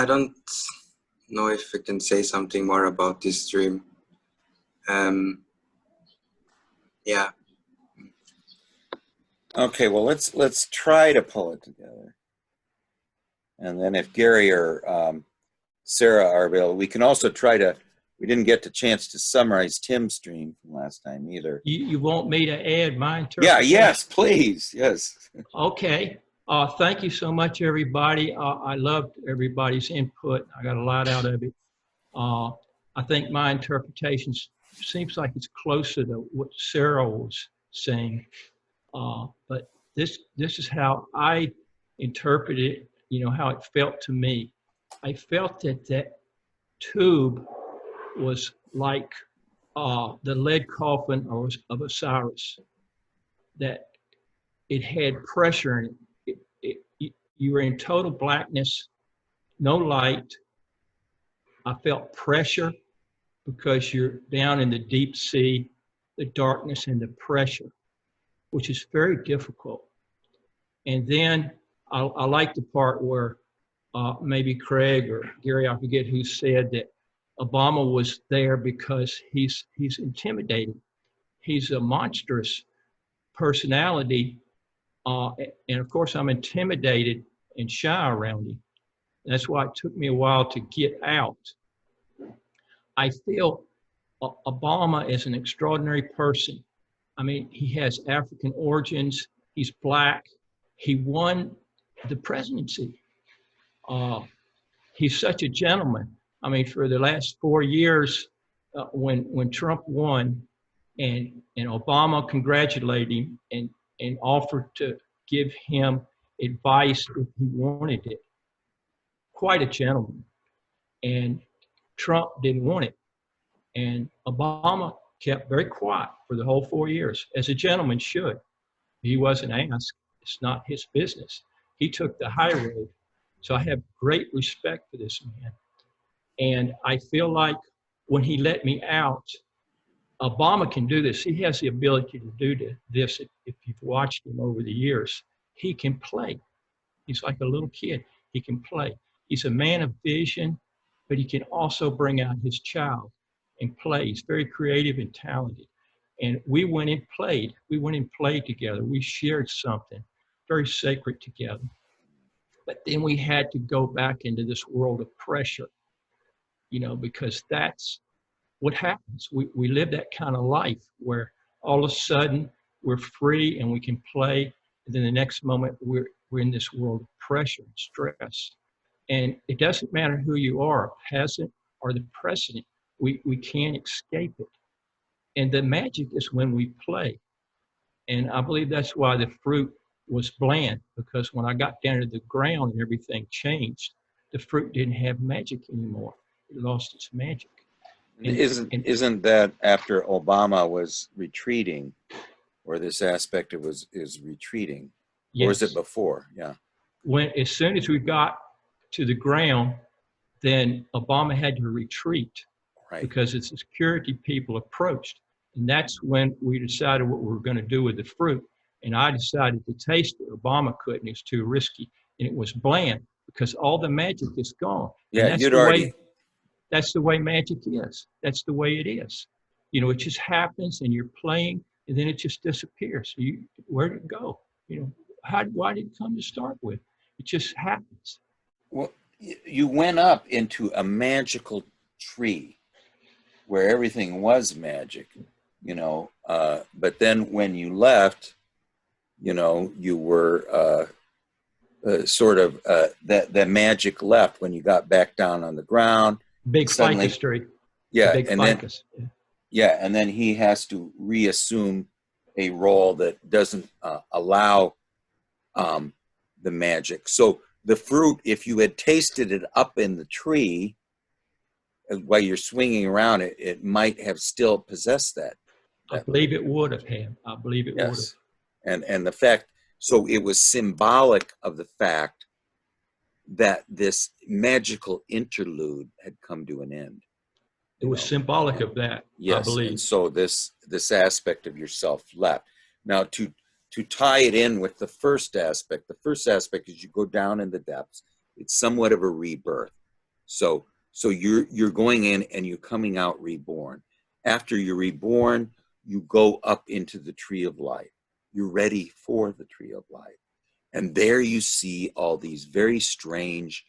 don't know if I can say something more about this dream. Okay, well, let's try to pull it together. And then if Gary or Sarah are available, we can also we didn't get the chance to summarize Tim's dream from last time either. You want me to add my interpretation? Yes, please, yes. Okay. Thank you so much, everybody. I loved everybody's input. I got a lot out of it. I think my interpretation seems like it's closer to what Sarah was saying. But this is how I interpreted it, you know, how it felt to me. I felt that that tube was like the lead coffin of Osiris, that it had pressure in it. You were in total blackness, no light. I felt pressure because you're down in the deep sea, the darkness and the pressure, which is very difficult. And then I like the part where maybe Craig or Gary, I forget who said that Obama was there because he's intimidating. He's a monstrous personality, and of course I'm intimidated and shy around him. That's why it took me a while to get out. I feel Obama is an extraordinary person. I mean, he has African origins. He's black. He won the presidency. He's such a gentleman. I mean, for the last 4 years, when Trump won, and Obama congratulated him and offered to give him advice if he wanted it. Quite a gentleman. And Trump didn't want it. And Obama kept very quiet for the whole 4 years, as a gentleman should. He wasn't asked. It's not his business. He took the high road. So I have great respect for this man. And I feel like when he let me out, Obama can do this. He has the ability to do this if you've watched him over the years. He can play. He's like a little kid. He can play. He's a man of vision, but he can also bring out his child and play. He's very creative and talented. And we went and played. We went and played together. We shared something very sacred together. But then we had to go back into this world of pressure, you know, because that's what happens. We live that kind of life where all of a sudden we're free and we can play. And then the next moment we're in this world of pressure and stress. And it doesn't matter who you are, peasant or the president, we can't escape it. And the magic is when we play. And I believe that's why the fruit was bland, because when I got down to the ground and everything changed, the fruit didn't have magic anymore. It lost its magic. Isn't that after Obama was retreating, or this aspect of is retreating, yes. Or is it before? Yeah. As soon as we got to the ground, then Obama had to retreat, right, because the security people approached, and that's when we decided what we were going to do with the fruit. And I decided to taste it. Obama couldn't; it was too risky, and it was bland because all the magic is gone. Yeah, and that's the way magic is. That's the way it is. You know, it just happens and you're playing and then it just disappears. So where did it go? You know, why did it come to start with? It just happens. Well, you went up into a magical tree where everything was magic, you know, but then when you left, you know, you were that magic left when you got back down on the ground. Big ficus tree. Yeah, big and ficus. Then, yeah, and then he has to reassume a role that doesn't allow the magic. So the fruit, if you had tasted it up in the tree while you're swinging around, it might have still possessed that. I believe it would have had. I believe it would have. And the fact, so it was symbolic of the fact that this magical interlude had come to an end. It was symbolic of that, yes, I believe. And so this aspect of yourself left. Now to tie it in with the first aspect is you go down in the depths. It's somewhat of a rebirth. So you're going in and you're coming out reborn. After you're reborn, you go up into the tree of life. You're ready for the tree of life. And there you see all these very strange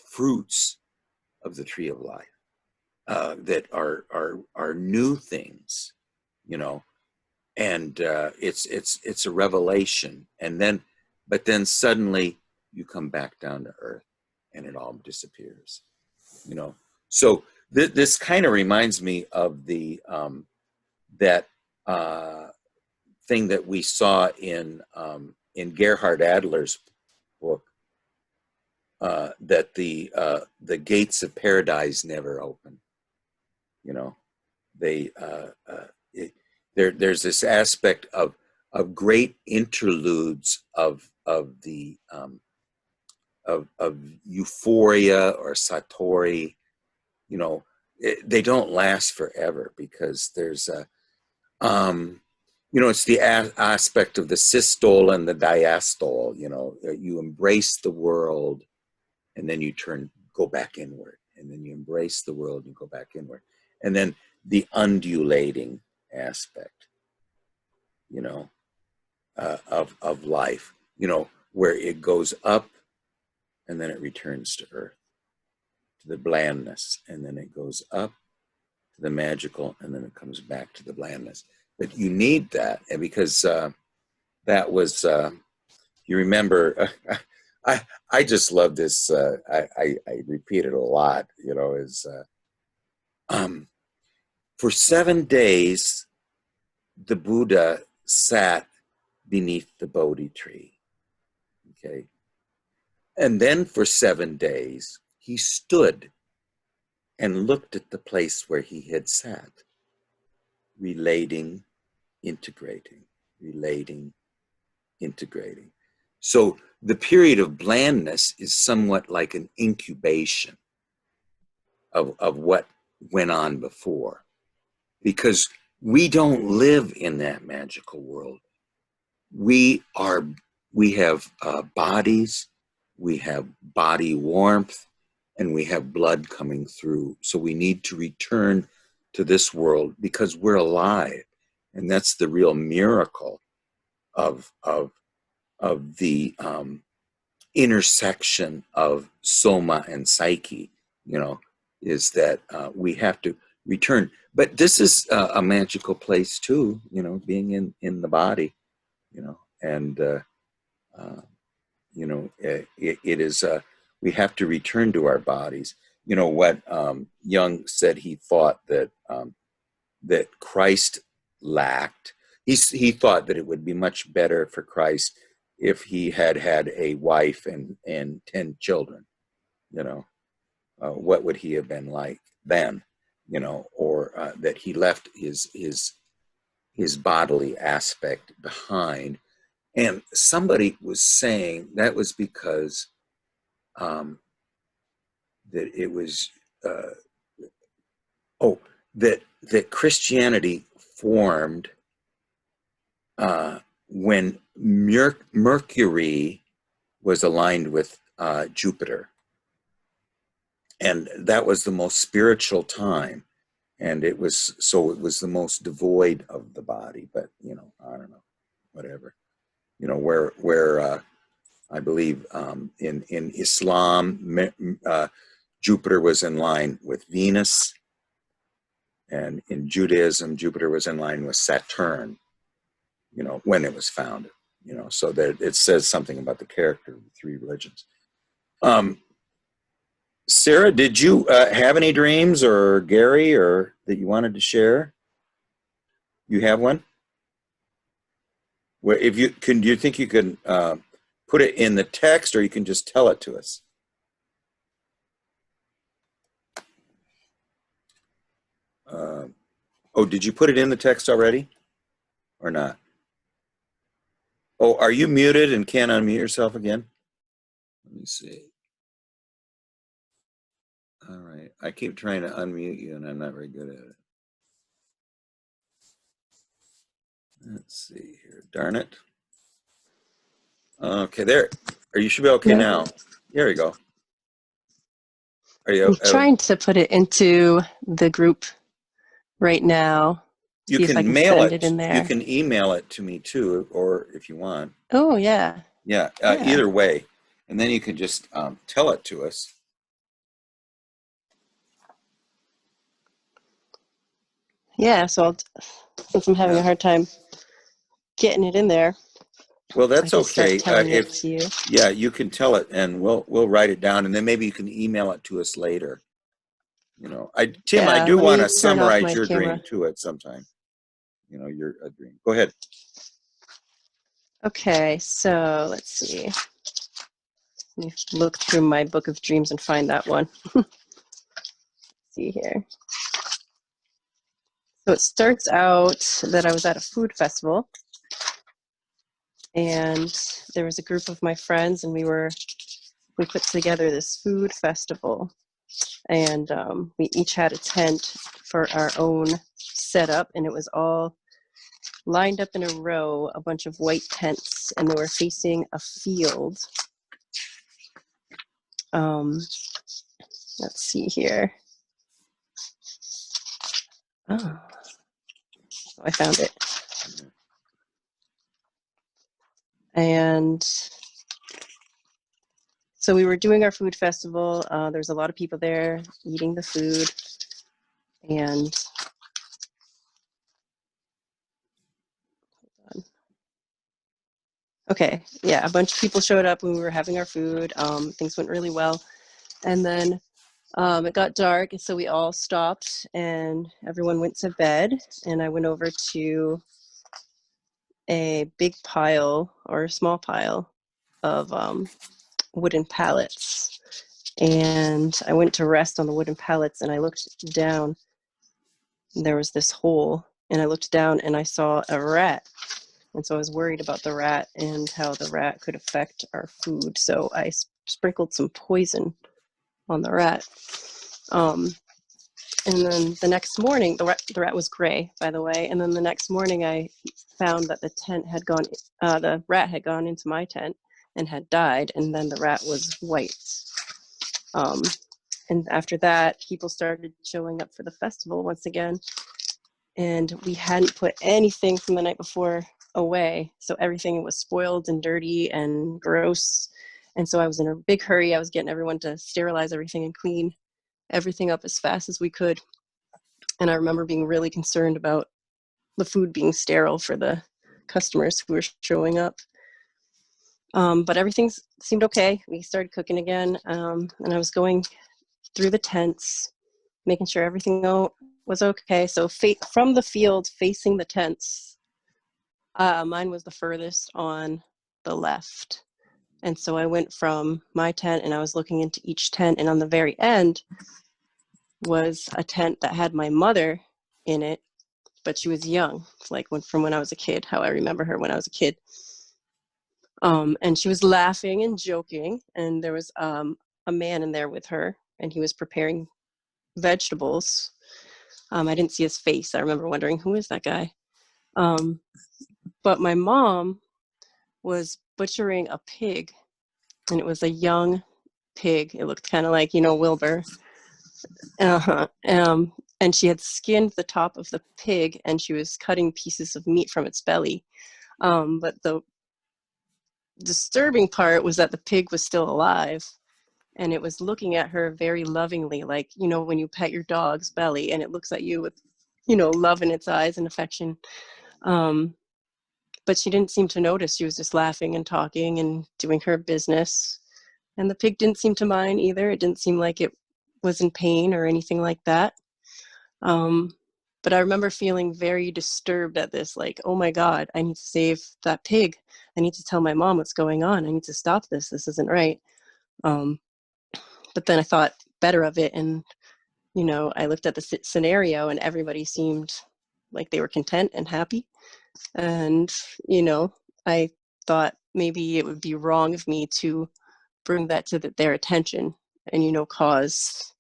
fruits of the tree of life that are new things, you know, and it's a revelation. But then suddenly you come back down to earth, and it all disappears, you know. So this kind of reminds me of the that thing that we saw in Gerhard Adler's book, that the gates of paradise never open. You know, there's this aspect of great interludes of the of euphoria or satori. You know, they don't last forever, because there's a you know, it's the aspect of the systole and the diastole. You know, you embrace the world, and then you go back inward, and then you embrace the world and go back inward, and then the undulating aspect, you know, of life, you know, where it goes up and then it returns to earth, to the blandness, and then it goes up to the magical, and then it comes back to the blandness. But you need that, and because that was, you remember, I just love this. I repeat it a lot. You know, is for 7 days, the Buddha sat beneath the Bodhi tree. Okay, and then for 7 days, he stood and looked at the place where he had sat, relating, integrating, relating, integrating. So the period of blandness is somewhat like an incubation of what went on before, because we don't live in that magical world. We have bodies, we have body warmth, and we have blood coming through. So we need to return to this world because we're alive. And that's the real miracle of the intersection of soma and psyche, you know, is that we have to return. But this is a magical place too, you know, being in the body, you know, and, you know, it is, we have to return to our bodies. You know what Jung said, he thought that that Christ lacked. He thought that it would be much better for Christ if he had had a wife and 10 children. You know, what would he have been like then? You know, or that he left his bodily aspect behind. And somebody was saying that was because that it was that Christianity formed when Mercury was aligned with Jupiter, and that was the most spiritual time, and it was the most devoid of the body. But you know, I don't know, whatever. You know, where I believe in Islam, Jupiter was in line with Venus, and in Judaism, Jupiter was in line with Saturn. You know, when it was founded. You know, so that it says something about the character of the three religions. Sarah, did you have any dreams, or Gary, or that you wanted to share? You have one? Where if you can, do you think you can put it in the text, or you can just tell it to us? Oh, did you put it in the text already, or not? Oh, are you muted and can't unmute yourself again? Let me see. All right, I keep trying to unmute you, and I'm not very good at it. Let's see here. Darn it. Okay, there. You should be okay now. There you go. Are you? I'm trying to put it into the group right now. You See if I can can mail send it. in there. You can email it to me too, or if you want. Oh yeah. Yeah. Yeah. Either way, and then you can just tell it to us. Yeah. So since I'm having a hard time getting it in there. Well, that's I can start okay. telling it to you. Yeah, you can tell it, and we'll write it down, and then maybe you can email it to us later. You know, Tim, I do want to summarize your dream too at some time. You know, your dream. Go ahead. Okay, so let's see. Let me look through my book of dreams and find that one. See here. So it starts out that I was at a food festival, and there was a group of my friends, and we put together this food festival, and we each had a tent for our own setup, and it was all lined up in a row, a bunch of white tents, and they were facing a field. Let's see here. Oh, I found it. And so we were doing our food festival. There's a lot of people there eating the food. And okay, yeah, a bunch of people showed up when we were having our food. Things went really well. And then it got dark, and so we all stopped and everyone went to bed. And I went over to a big pile or a small pile of wooden pallets. And I went to rest on the wooden pallets, and I looked down, and there was this hole, and I looked down and I saw a rat. And so I was worried about the rat and how the rat could affect our food. So I sprinkled some poison on the rat. And then the next morning, the rat was gray, by the way. And then the next morning, I found that the rat had gone into my tent and had died. And then the rat was white. And after that, people started showing up for the festival once again. And we hadn't put anything from the night before away. So everything was spoiled and dirty and gross. And so I was in a big hurry. I was getting everyone to sterilize everything and clean everything up as fast as we could. And I remember being really concerned about the food being sterile for the customers who were showing up. But everything seemed okay. We started cooking again. And I was going through the tents, making sure everything was okay. So from the field facing the tents, mine was the furthest on the left. And so I went from my tent and I was looking into each tent. And on the very end was a tent that had my mother in it, but she was young, like from when I was a kid, how I remember her when I was a kid. And she was laughing and joking. And there was a man in there with her, and he was preparing vegetables. I didn't see his face. I remember wondering, who is that guy? But my mom was butchering a pig, and it was a young pig. It looked kind of like, Wilbur. And she had skinned the top of the pig, and she was cutting pieces of meat from its belly. But the disturbing part was that the pig was still alive, and it was looking at her very lovingly, like, when you pet your dog's belly and it looks at you with, love in its eyes and affection. But she didn't seem to notice. She was just laughing and talking and doing her business. And the pig didn't seem to mind either. It didn't seem like it was in pain or anything like that. But I remember feeling very disturbed at this, like, oh my God, I need to save that pig. I need to tell my mom what's going on. I need to stop this. This isn't right. But then I thought better of it. And, I looked at the scenario, and everybody seemed like they were content and happy. And, I thought maybe it would be wrong of me to bring that to their attention and, cause,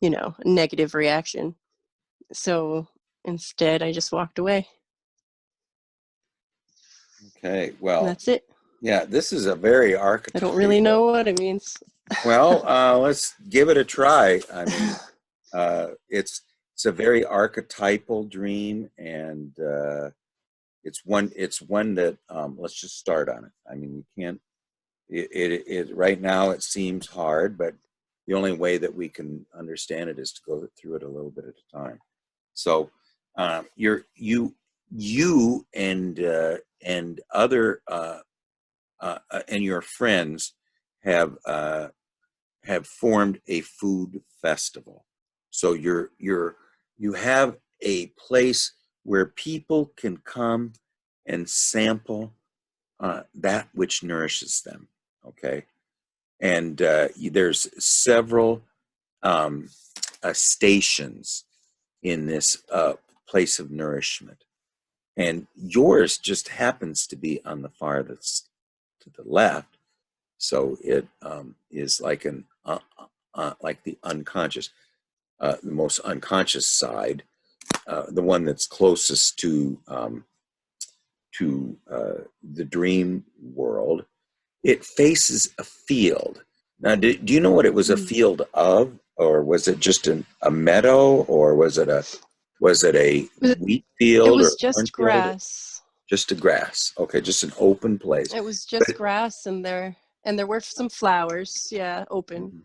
a negative reaction. So instead, I just walked away. Okay, And well, that's it. yeah, this is a very I archetypal. don't really know what it means. Well, let's give it a try. I mean, it's a very archetypal dream, and it's one that let's just start on it. I mean, you can't. It right now it seems hard, but the only way that we can understand it is to go through it a little bit at a time. So you and other and your friends have formed a food festival. So you have a place where people can come and sample that which nourishes them. Okay, and there's several stations in this place of nourishment, and yours just happens to be on the farthest to the left, so it is like an like the unconscious, the most unconscious side, the one that's closest to the dream world. It faces a field. Now, do you know what it was a field of, or was it just a meadow, or was it a wheat field? It or was just cornfield? grass. Just a grass. Okay, just an open place. It was just grass, and there were some flowers. Yeah, open.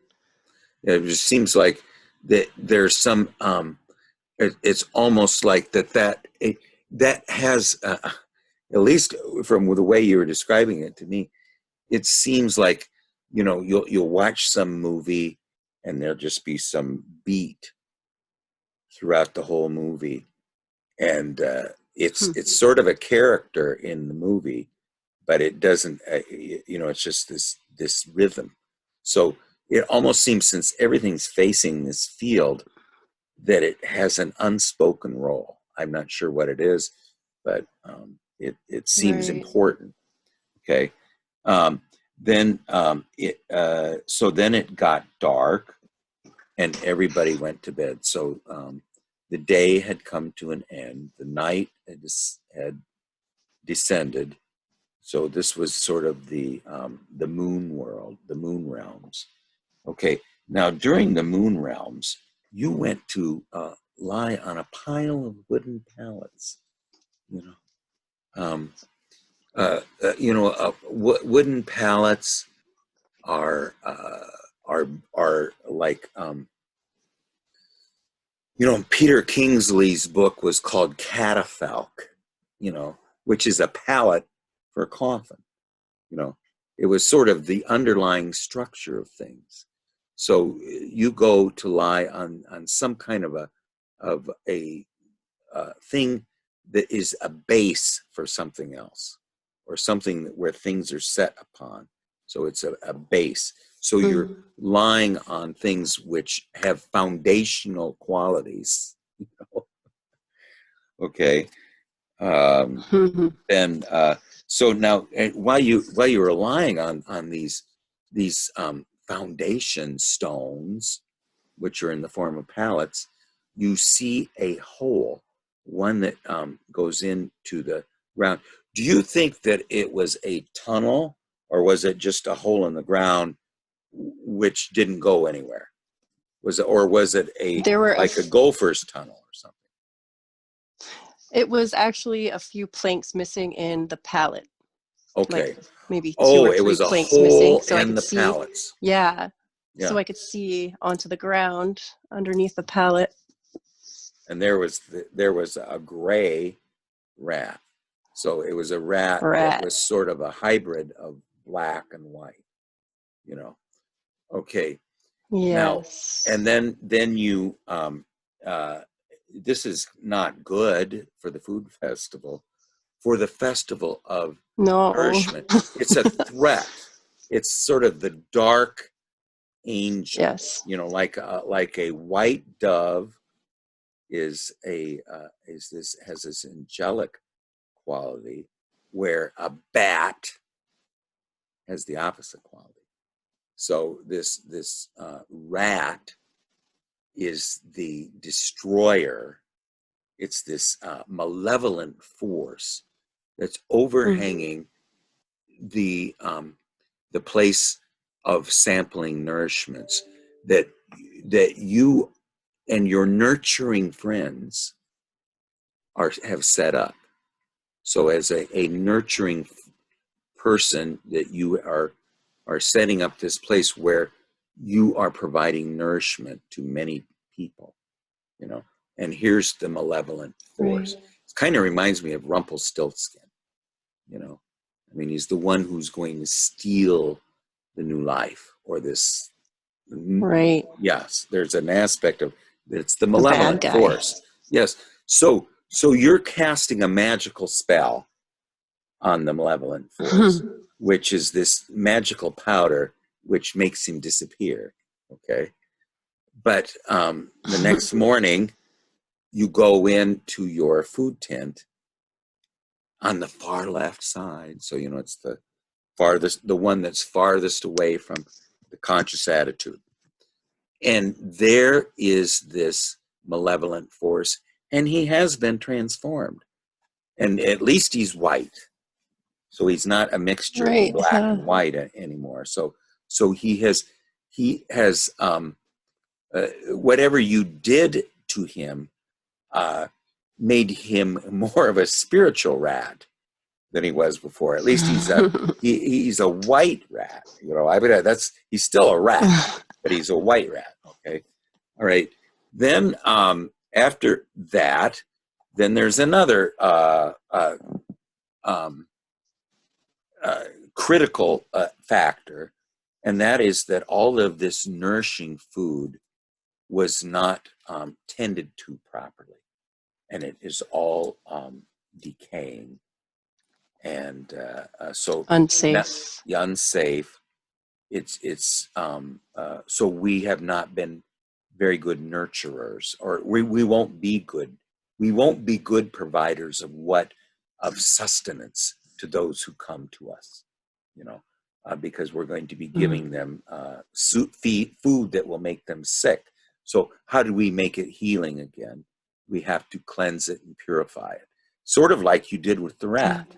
It just seems like that there's some. It's almost like that has, at least from the way you were describing it to me, it seems like, you'll watch some movie and there'll just be some beat throughout the whole movie, and it's sort of a character in the movie, but it doesn't, it's just this rhythm. So it almost seems, since everything's facing this field, that it has an unspoken role. I'm not sure what it is, but it seems important. Okay. Then it got dark, and everybody went to bed. So the day had come to an end. The night had descended. So this was sort of the moon world, the moon realms. Okay. Now, during the moon realms, you went to lie on a pile of wooden pallets. Wooden pallets are like, Peter Kingsley's book was called Catafalque, which is a pallet for a coffin. It was sort of the underlying structure of things. So you go to lie on some kind of a thing that is a base for something else, or something where things are set upon. So it's a base. So you're lying on things which have foundational qualities. Okay. Then so now, while you were lying on these foundation stones, which are in the form of pallets, you see a hole, one that goes into the ground. Do you think that it was a tunnel, or was it just a hole in the ground which didn't go anywhere? Was it like a gopher's tunnel or something? It was actually a few planks missing in the pallet. Okay. Like maybe 2 or 3 it was a planks hole missing, so in I could the see. pallets. Yeah. Yeah. So I could see onto the ground underneath the pallet. And there was a gray rat. So it was a rat that was sort of a hybrid of black and white. Okay. Yes. Now, and then you this is not good for the food festival. For the festival of nourishment, it's a threat. It's sort of the dark angel. Yes. Like a white dove has this angelic quality, where a bat has the opposite quality. So this rat is the destroyer. It's this malevolent force that's overhanging the place of sampling nourishments that you and your nurturing friends have set up. So as a nurturing person, that you are setting up this place where you are providing nourishment to many people, and here's the malevolent force. Right. It kind of reminds me of Rumpelstiltskin, I mean, he's the one who's going to steal the new life, or this. Right. Yes, there's an aspect of it's the malevolent force. Yes. So you're casting a magical spell on the malevolent force, which is this magical powder which makes him disappear. Okay. But the next morning, you go into your food tent on the far left side. So, you know, it's the farthest, the one that's farthest away from the conscious attitude. And there is this malevolent force, and he has been transformed. And at least he's white. So he's not a mixture Right. of black and white anymore. So he has whatever you did to him made him more of a spiritual rat than he was before. At least he's a white rat. You know, he's still a rat, but he's a white rat. Okay, all right. Then after that, then there's another critical factor, and that is that all of this nourishing food was not tended to properly, and it is all decaying, and so Unsafe. unsafe. It's so we have not been very good nurturers, or we won't be good. We won't be good providers of sustenance to those who come to us, you know, because we're going to be giving them food that will make them sick. So how do we make it healing again? We have to cleanse it and purify it, sort of like you did with the rat.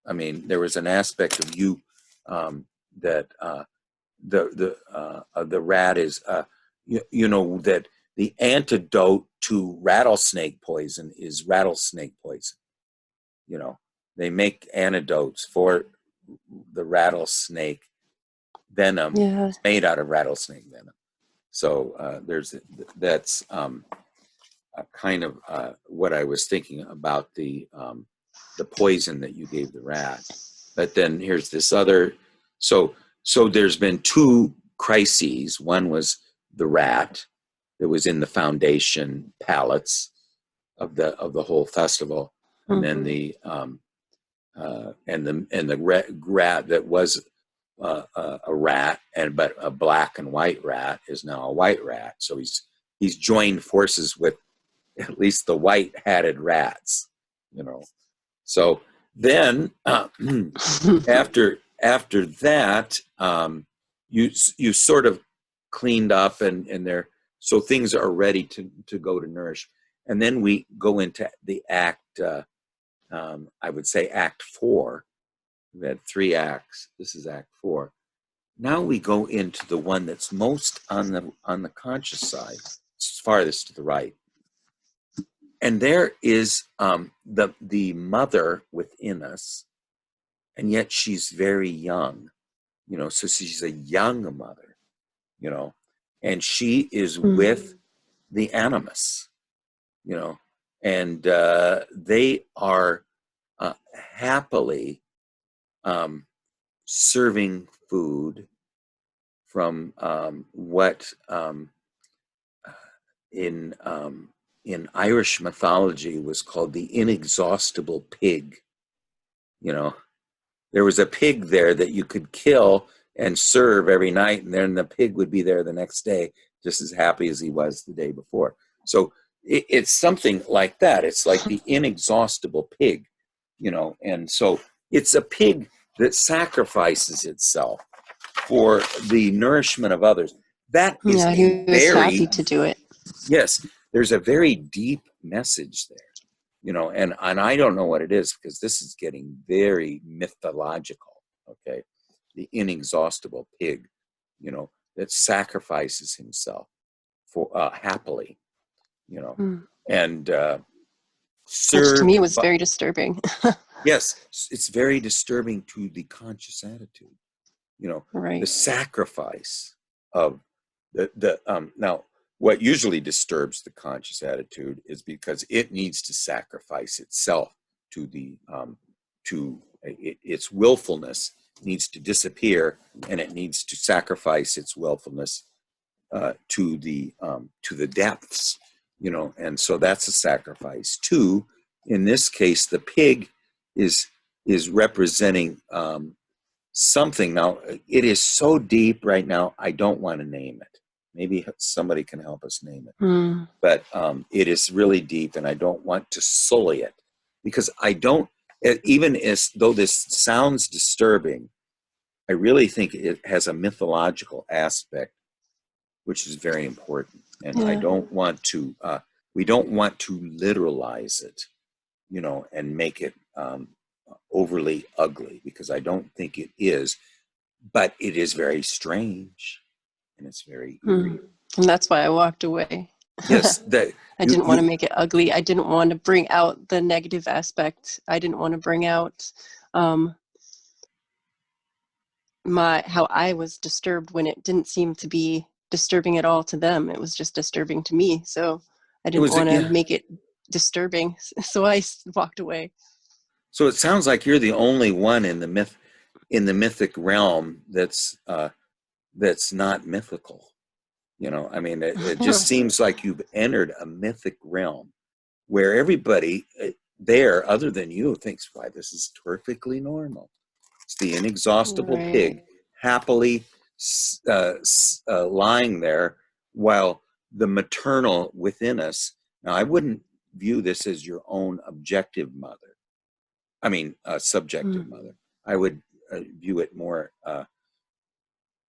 I mean, there was an aspect of you that the rat is, you know, that the antidote to rattlesnake poison is rattlesnake poison. You know, they make antidotes for the rattlesnake venom made out of rattlesnake venom. So that's kind of what I was thinking about the poison that you gave the rat. But then here's this other. So there's been two crises. One was the rat that was in the foundation pallets of the whole festival, and then the rat that was a rat, but a black and white rat is now a white rat. So he's joined forces with at least the white-hatted rats, you know. So then after that, you sort of cleaned up, and there, so things are ready to go to nourish. And then we go into the act, I would say Act 4. We had 3 acts. This is Act 4. Now we go into the one that's most on the conscious side, farthest to the right. And there is the mother within us, and yet she's very young, you know, so she's a young mother, you know, and she is with the animus, you know, and they are happily serving food from what in Irish mythology was called the inexhaustible pig. You know, there was a pig there that you could kill and serve every night, and then the pig would be there the next day just as happy as he was the day before. So it's something like that. It's like the inexhaustible pig, you know, and so it's a pig that sacrifices itself for the nourishment of others. That is he was happy to do it. Yes, there's a very deep message there, you know, and I don't know what it is, because this is getting very mythological, okay? The inexhaustible pig, you know, that sacrifices himself for happily, you know, and which to me was very disturbing. Yes, it's very disturbing to the conscious attitude, you know, right. The sacrifice of the now. What usually disturbs the conscious attitude is because it needs to sacrifice itself to its willfulness needs to disappear, and it needs to sacrifice its willfulness to the depths, you know, and so that's a sacrifice. 2, in this case, the pig is is representing something. Now, it is so deep right now, I don't want to name it. Maybe somebody can help us name it. Mm. But it is really deep, and I don't want to sully it, because I don't, even as though this sounds disturbing, I really think it has a mythological aspect, which is very important. And I Yeah. don't want to, we don't want to literalize it, you know, and make it overly ugly, because I don't think it is, but it is very strange, and it's very eerie. Mm. And that's why I walked away. Yes, that I didn't want to make it ugly. I didn't want to bring out the negative aspect. I didn't want to bring out how I was disturbed when it didn't seem to be disturbing at all to them. It was just disturbing to me. So I didn't want to make it disturbing. So I walked away. So it sounds like you're the only one in the mythic realm that's not mythical. You know, I mean, it just seems like you've entered a mythic realm where everybody there, other than you, thinks, why, this is perfectly normal. It's the inexhaustible pig happily lying there, while the maternal within us. Now, I wouldn't view this as your own objective mother. I mean, subjective mother. I would view it more,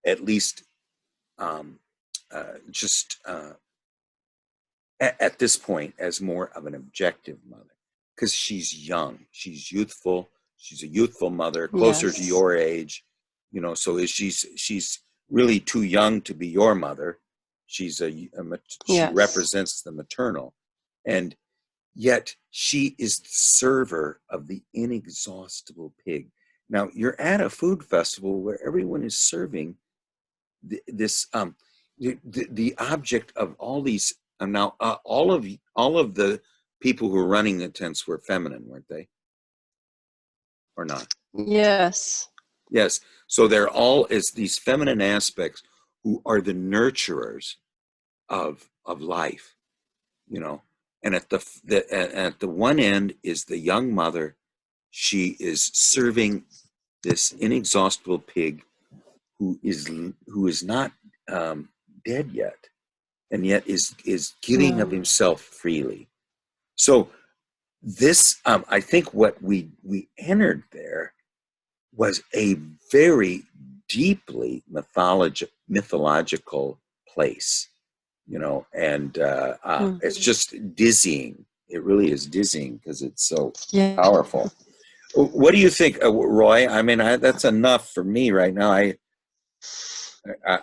at least, just at this point, as more of an objective mother, because she's young, she's youthful, she's a youthful mother, closer to your age, you know. So she's really too young to be your mother. She represents the maternal, and yet she is the server of the inexhaustible pig. Now, you're at a food festival where everyone is serving this the object of all these. Now, all of the people who were running the tents were feminine, weren't they? Or not? Yes. Yes. So they're all as these feminine aspects who are the nurturers of life, you know. And at the one end is the young mother. She is serving this inexhaustible pig who is not dead yet, and yet is giving of himself freely. So this, I think, what we entered there was a very deeply mythological place, you know, and it's just dizzying. It really is dizzying because it's so powerful. What do you think, Roy? I mean, that's enough for me right now.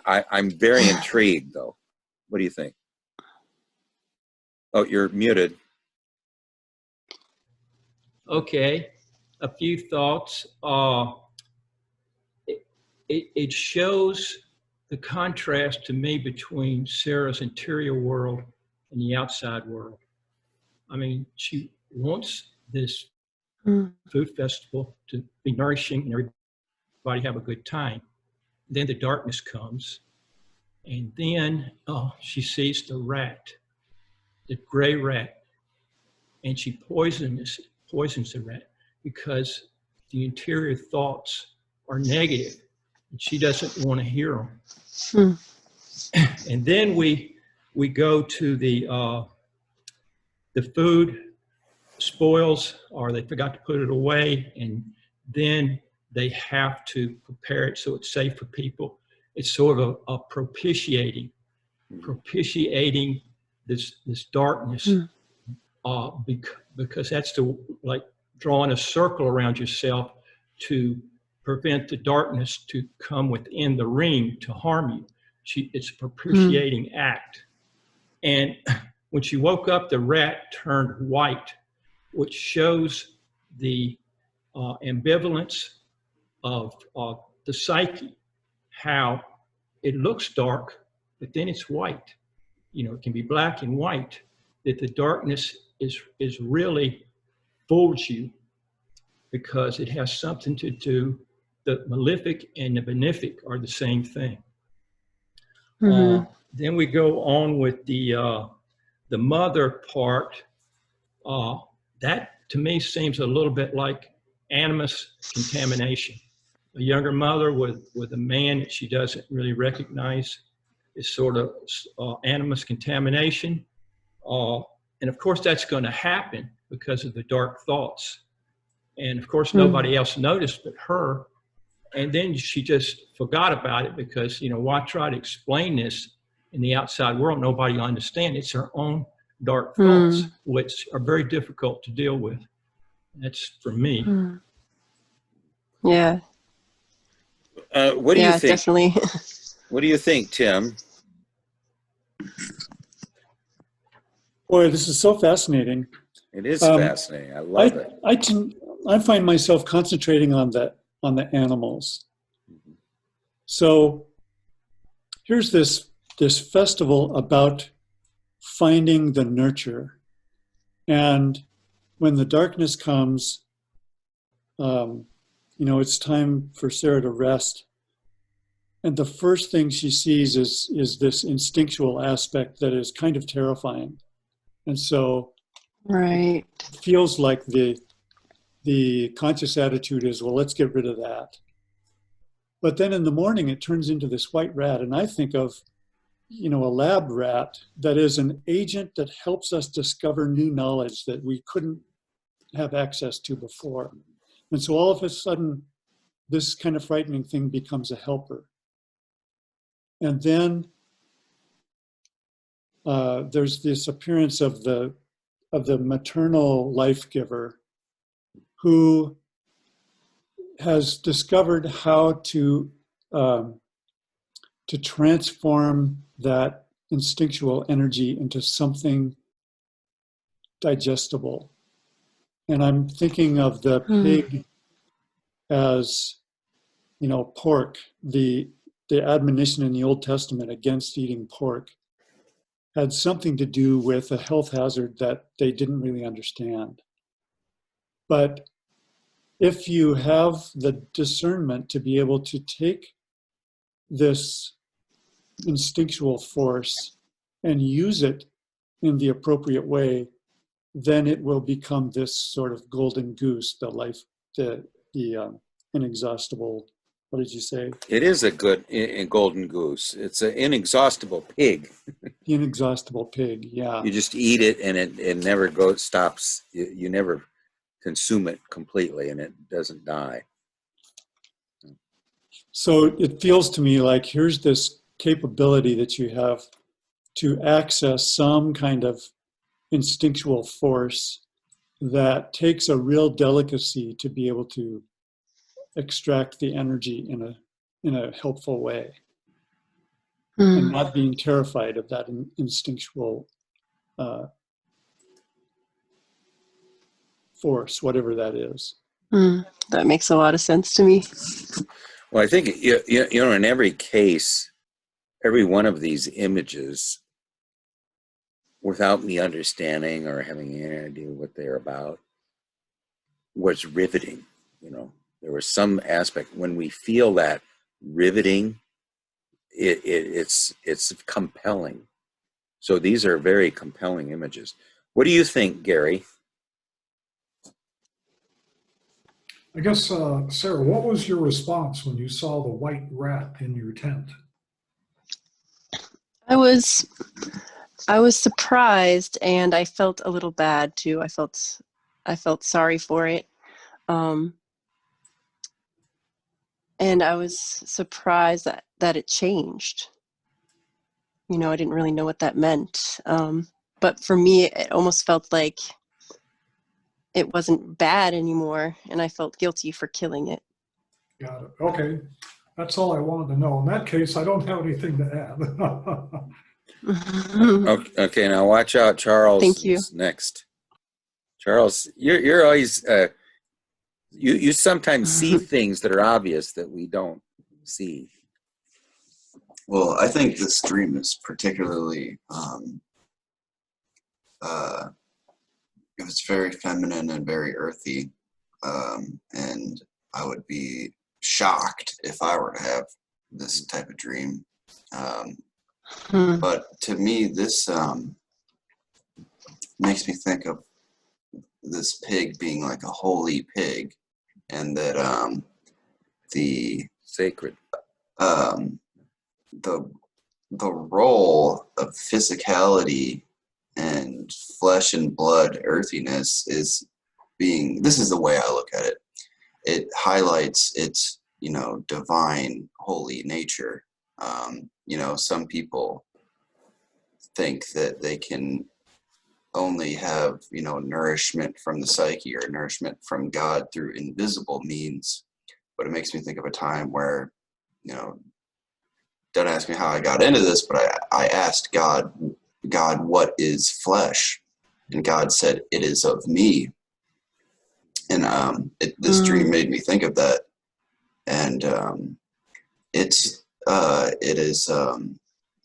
I'm very intrigued, though. What do you think? Oh, you're muted. Okay, a few thoughts. It shows the contrast to me between Sarah's interior world and the outside world. I mean, she wants this food festival to be nourishing and everybody have a good time. Then the darkness comes, and then she sees the rat, the gray rat, and she poisons the rat because the interior thoughts are negative, and she doesn't want to hear them. And then we go to the food spoils, or they forgot to put it away, and then they have to prepare it so it's safe for people. It's sort of a propitiating this darkness, because that's like drawing a circle around yourself to prevent the darkness to come within the ring to harm you. It's a propitiating act. And when she woke up, the rat turned white, which shows the ambivalence of the psyche, how it looks dark, but then it's white. You know, it can be black and white, that the darkness is really fools you because it has something to do, the malefic and the benefic are the same thing. Then we go on with the mother part. That to me seems a little bit like animus contamination. A younger mother with a man that she doesn't really recognize is sort of animus contamination. And of course, that's going to happen because of the dark thoughts. And of course, nobody else noticed but her. And then she just forgot about it because, why try to explain this in the outside world? Nobody will understand. It's her own dark thoughts, which are very difficult to deal with. That's for me. Yeah. What do you think? Definitely. What do you think, Tim? Boy, this is so fascinating. It is fascinating. I love it. I find myself concentrating on the animals. So here's this festival about finding the nurture. And when the darkness comes, it's time for Sarah to rest. And the first thing she sees is this instinctual aspect that is kind of terrifying. And so Right. it feels like the conscious attitude is, well, let's get rid of that. But then in the morning, it turns into this white rat. And I think of, a lab rat that is an agent that helps us discover new knowledge that we couldn't have access to before. And so all of a sudden, this kind of frightening thing becomes a helper. And then there's this appearance of the maternal life giver who has discovered how to transform that instinctual energy into something digestible. And I'm thinking of the pig as, pork. The admonition in the Old Testament against eating pork had something to do with a health hazard that they didn't really understand. But if you have the discernment to be able to take this instinctual force and use it in the appropriate way, then it will become this sort of golden goose, the inexhaustible, what did you say? It is a good golden goose. It's an inexhaustible pig. The inexhaustible pig, yeah. You just eat it and it never stops. You never consume it completely and it doesn't die. So it feels to me like here's this capability that you have to access some kind of instinctual force that takes a real delicacy to be able to extract the energy in a helpful way, and not being terrified of that instinctual force, whatever that is. That makes a lot of sense to me. Well, I think, in every case, every one of these images, without me understanding or having any idea what they're about, was riveting. There was some aspect when we feel that riveting, it's compelling. So these are very compelling images. What do you think, Gary? I guess, Sarah, what was your response when you saw the white rat in your tent? I was surprised, and I felt a little bad too. I felt sorry for it. And I was surprised that it changed. I didn't really know what that meant. But for me, it almost felt like it wasn't bad anymore, and I felt guilty for killing it. Got it. Okay. That's all I wanted to know. In that case, I don't have anything to add. Okay, now watch out, Charles. Thank you. Is next. Charles, you're always you sometimes see things that are obvious that we don't see. Well, I think this dream is particularly it was very feminine and very earthy, and I would be shocked if I were to have this type of dream. But to me, this makes me think of this pig being like a holy pig, and that the Sacred. um, the role of physicality and flesh and blood earthiness is being, this is the way I look at it. It highlights its, you know, divine, holy nature. You know, some people think that they can only have, you know, nourishment from the psyche or nourishment from God through invisible means. But it makes me think of a time where, you know, don't ask me how I got into this, but I asked God, what is flesh? And God said, it is of me. And this dream made me think of that. And it is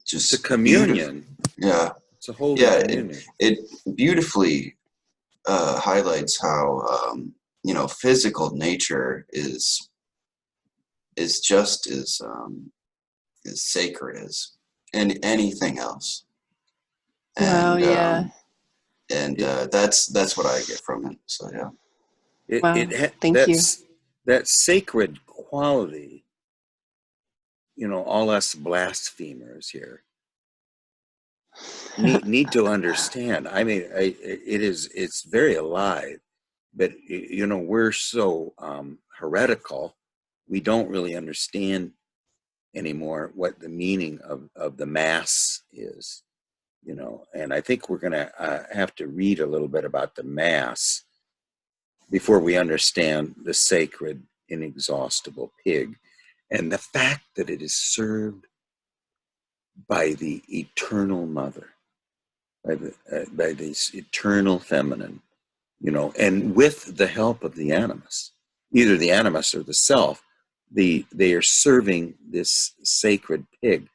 just It's a communion. Yeah. It's a holy Yeah. communion. It beautifully highlights how, you know, physical nature is just as sacred as anything else. Wow, And yeah. that's what I get from it. So yeah. Wow, thank you. That sacred quality, you know, all us blasphemers here need to understand. I mean, it's very alive, but you know, we're so heretical, we don't really understand anymore what the meaning of the mass is, you know. And I think we're going to have to read a little bit about the mass before we understand the sacred, inexhaustible pig, and the fact that it is served by the eternal mother, by this eternal feminine, you know, and with the help of the animus, either the animus or the self, they are serving this sacred pig,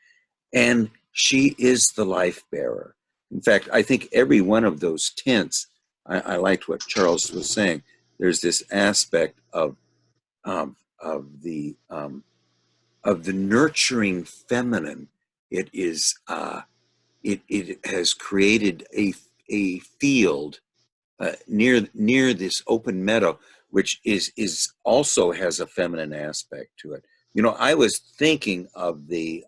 and she is the life bearer. In fact, I think every one of those tints, I liked what Charles was saying. There's this aspect of the nurturing feminine. It is it has created a field near this open meadow, which is also has a feminine aspect to it. You know, I was thinking of the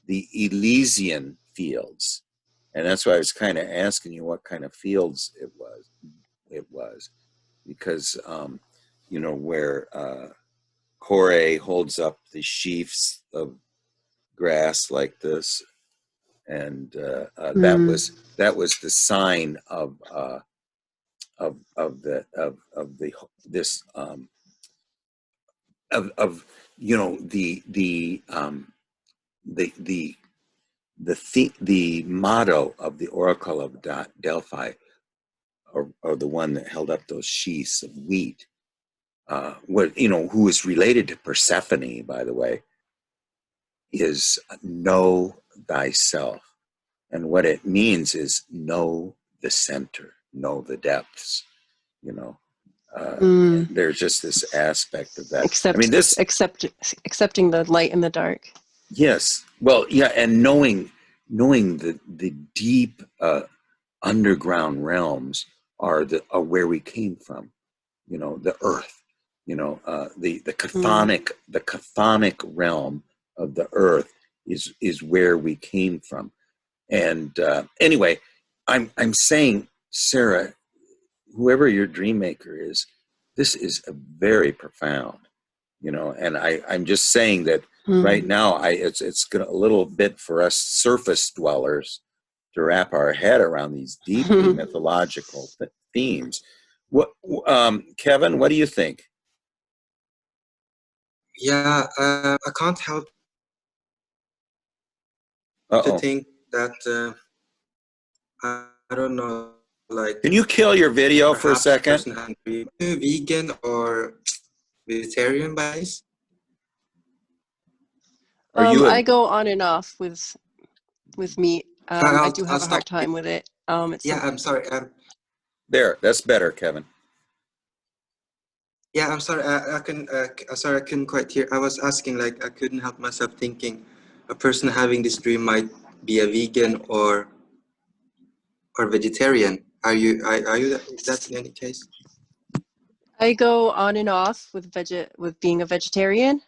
Elysian fields, and that's why I was kind of asking you what kind of fields it was. It was because you know, where Kore holds up the sheaves of grass like this, and that was the sign of the this of you know the motto of the Oracle of Delphi, or the one that held up those sheaths of wheat, what, you know, who is related to Persephone, by the way, is know thyself. And what it means is know the center, know the depths, you know. There's just this aspect of that. I mean, Accepting the light and the dark. Yes. Well, yeah, and knowing the deep underground realms are where we came from, you know, the earth, you know, the chthonic realm of the earth is where we came from. And anyway, I'm saying, Sarah, whoever your dream maker is, this is a very profound, you know. And I'm just saying that right now, it's a little bit for us surface dwellers to wrap our head around these deeply mythological themes. What, Kevin? What do you think? Yeah, I can't help to think that I don't know, like. Can you kill your video for a second? Vegan or vegetarian by this? I go on and off with meat. I do have a hard time with it. I'm sorry. There, that's better, Kevin. Yeah, I'm sorry. Sorry, I couldn't quite hear. I was asking, like, I couldn't help myself thinking, a person having this dream might be a vegan or vegetarian. Are you that in any case? I go on and off with being a vegetarian.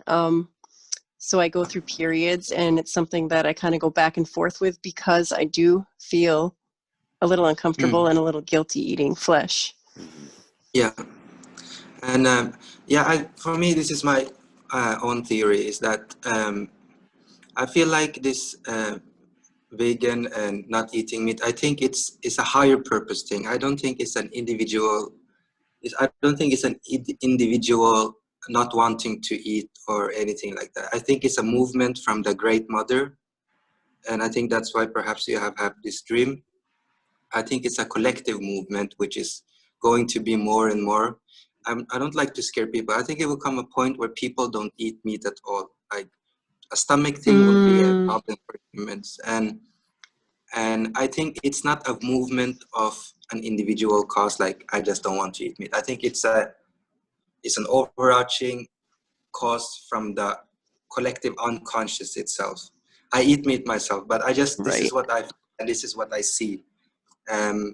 So I go through periods, and it's something that I kind of go back and forth with because I do feel a little uncomfortable and a little guilty eating flesh. Yeah, and for me, this is my own theory, is that I feel like this vegan and not eating meat, I think it's a higher purpose thing. I don't think it's an individual. I don't think it's an individual not wanting to eat or anything like that. I think it's a movement from the Great Mother, and I think that's why perhaps you have had this dream. I think it's a collective movement which is going to be more and more. I don't like to scare people. I think it will come a point where people don't eat meat at all. Like a stomach thing will be a problem for humans, and I think it's not a movement of an individual cause. Like I just don't want to eat meat. I think it's an overarching cause from the collective unconscious itself. I eat meat myself, but this is what I, and this is what I see. So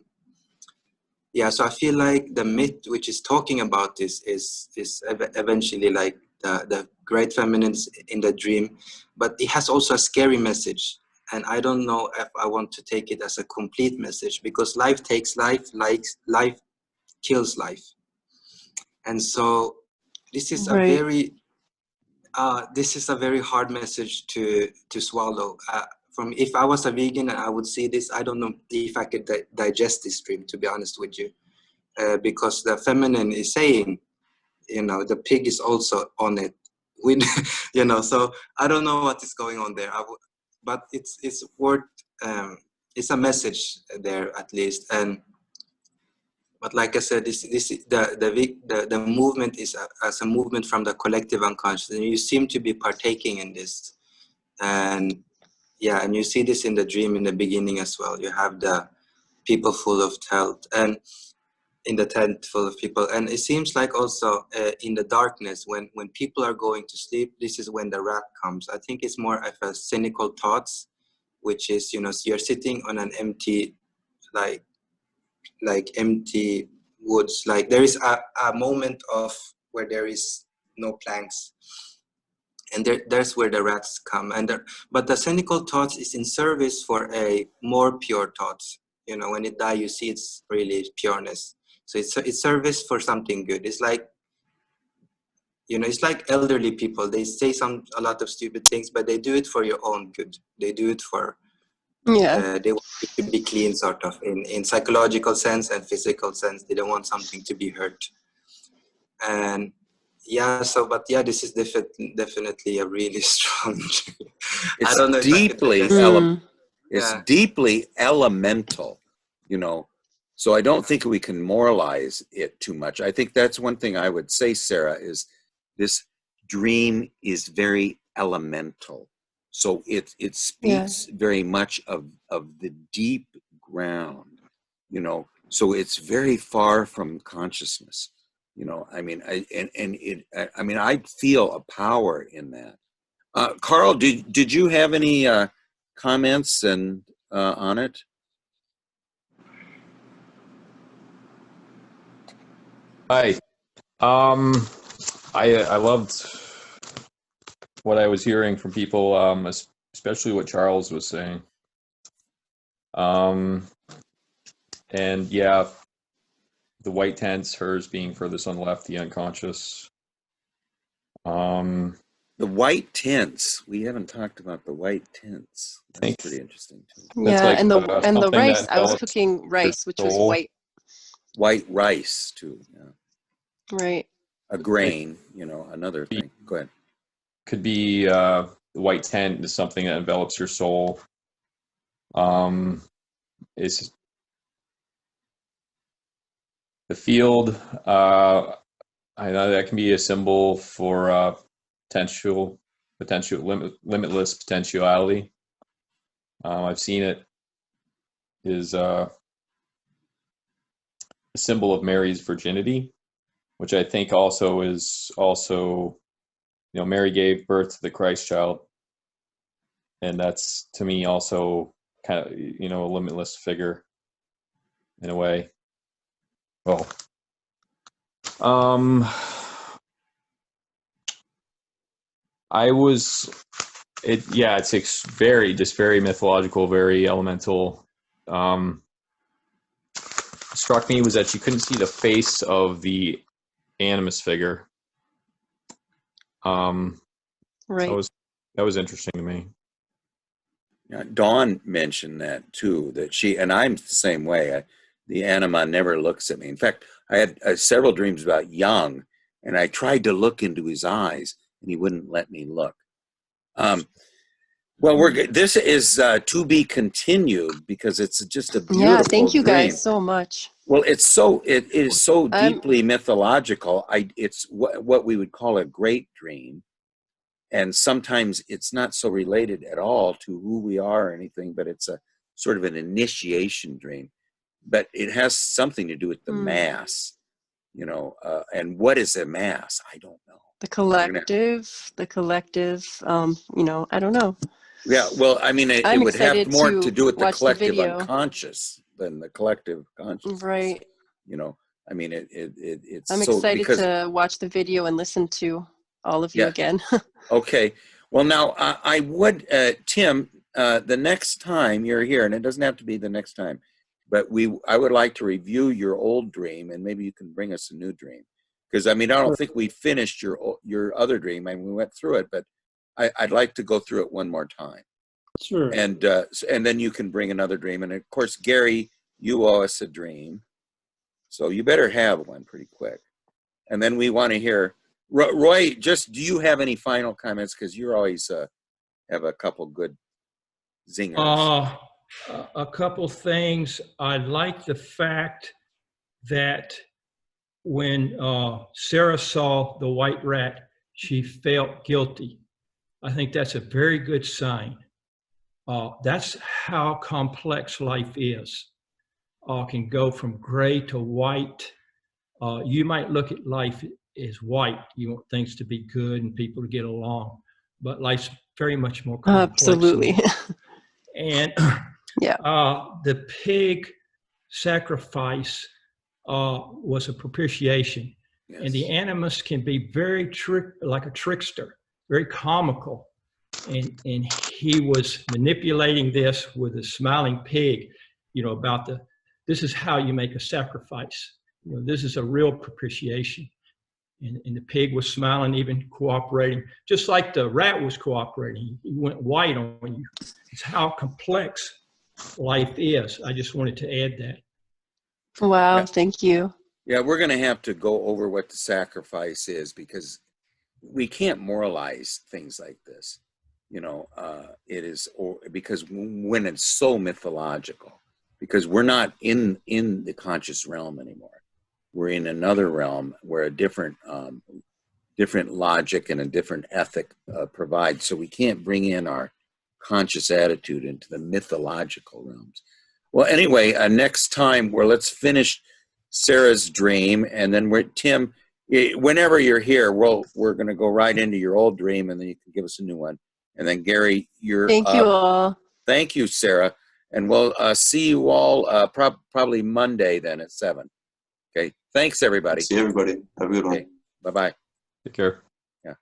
I feel like the myth which is talking about this is eventually like the great feminines in the dream, but it has also a scary message. And I don't know if I want to take it as a complete message, because life takes life, like life kills life. And so this is a very hard message to swallow. If I was a vegan and I would see this, I don't know if I could digest this dream, to be honest with you, because the feminine is saying, the pig is also on it. So I don't know what is going on there. But it's worth. It's a message there at least, but like I said, the movement is as a movement from the collective unconscious, and you seem to be partaking in this, and you see this in the dream in the beginning as well. You have the people full of tent, and in the tent full of people, and it seems like also in the darkness when people are going to sleep, this is when the rat comes. I think it's more of a cynical thoughts, which is you're sitting on an empty like empty woods, like there is a moment of where there is no planks, and there's where the rats come, but the cynical thoughts is in service for a more pure thoughts. When it die, you see its really pureness, so it's service for something good. It's like it's like elderly people, they say a lot of stupid things, but they do it for your own good. They do it for they want it to be clean, sort of, in psychological sense and physical sense. They don't want something to be hurt. And this is definitely a really strong. I don't know. It's deeply elemental, So I don't think we can moralize it too much. I think that's one thing I would say, Sarah, is this dream is very elemental. So it speaks very much of the deep ground, So it's very far from consciousness, I feel a power in that. Carl, did you have any comments on it? Hi. I loved what I was hearing from people, especially what Charles was saying. And the white tents, hers being furthest on the left, the unconscious. The white tents. We haven't talked about the white tents. That's pretty interesting too. Yeah, like, and the rice. I was cooking rice, which was white. White rice too. Yeah. Right. A grain, another thing. Go ahead. Could be the white tent is something that envelops your soul. It's the field. I know that can be a symbol for limitless potentiality. I've seen it is a symbol of Mary's virginity, which I think is Mary gave birth to the Christ child, and that's to me also kind of a limitless figure in a way. Well, I was, it's very mythological, very elemental. Struck me was that you couldn't see the face of the animus figure. Right. That was interesting to me. Yeah, Dawn mentioned that too, that she, and I'm the same way. The anima never looks at me. In fact, I had several dreams about Young, and I tried to look into his eyes, and he wouldn't let me look. Well, we're good. This is to be continued because it's just a beautiful Yeah, thank you dream. guys so much. Well, it is so deeply mythological. It's what we would call a great dream. And sometimes it's not so related at all to who we are or anything, but it's a sort of an initiation dream. But it has something to do with the mass, and what is a mass? I don't know. The collective, I don't know. Yeah, well, I mean, it would have more to do with the collective unconscious than the collective consciousness. Right. I mean, it's I'm excited to watch the video and listen to all of you again. Okay. Well, now I would, Tim, the next time you're here, and it doesn't have to be the next time, but I would like to review your old dream, and maybe you can bring us a new dream, because I mean, I don't think we finished your other dream. I mean, we went through it, but I'd like to go through it one more time. Sure. And then you can bring another dream, and of course, Gary, you owe us a dream, so you better have one pretty quick. And then we want to hear. Roy, do you have any final comments? Because you always have a couple good zingers. A couple things. I like the fact that when Sarah saw the white rat, she felt guilty. I think that's a very good sign. That's how complex life is. Can go from gray to white. You might look at life as white. You want things to be good and people to get along, but life's very much more complex. Absolutely. And the pig sacrifice was a propitiation. Yes. And the animus can be very like a trickster, very comical. And he was manipulating this with a smiling pig, about this is how you make a sacrifice. This is a real propitiation. And the pig was smiling, even cooperating, just like the rat was cooperating. He went white on you. It's how complex life is. I just wanted to add that. Wow, thank you. Yeah, we're going to have to go over what the sacrifice is, because we can't moralize things like this. It is, because when it's so mythological, because we're not in the conscious realm anymore. We're in another realm where a different logic and a different ethic provides. So we can't bring in our conscious attitude into the mythological realms. Well, anyway, next time, let's finish Sarah's dream, and then Tim, whenever you're here, we're going to go right into your old dream, and then you can give us a new one. And then Gary, Thank you all. Thank you, Sarah, and we'll see you all probably Monday then at 7. Okay. Thanks, everybody. See everybody. Have a good one. Bye-bye. Take care. Yeah.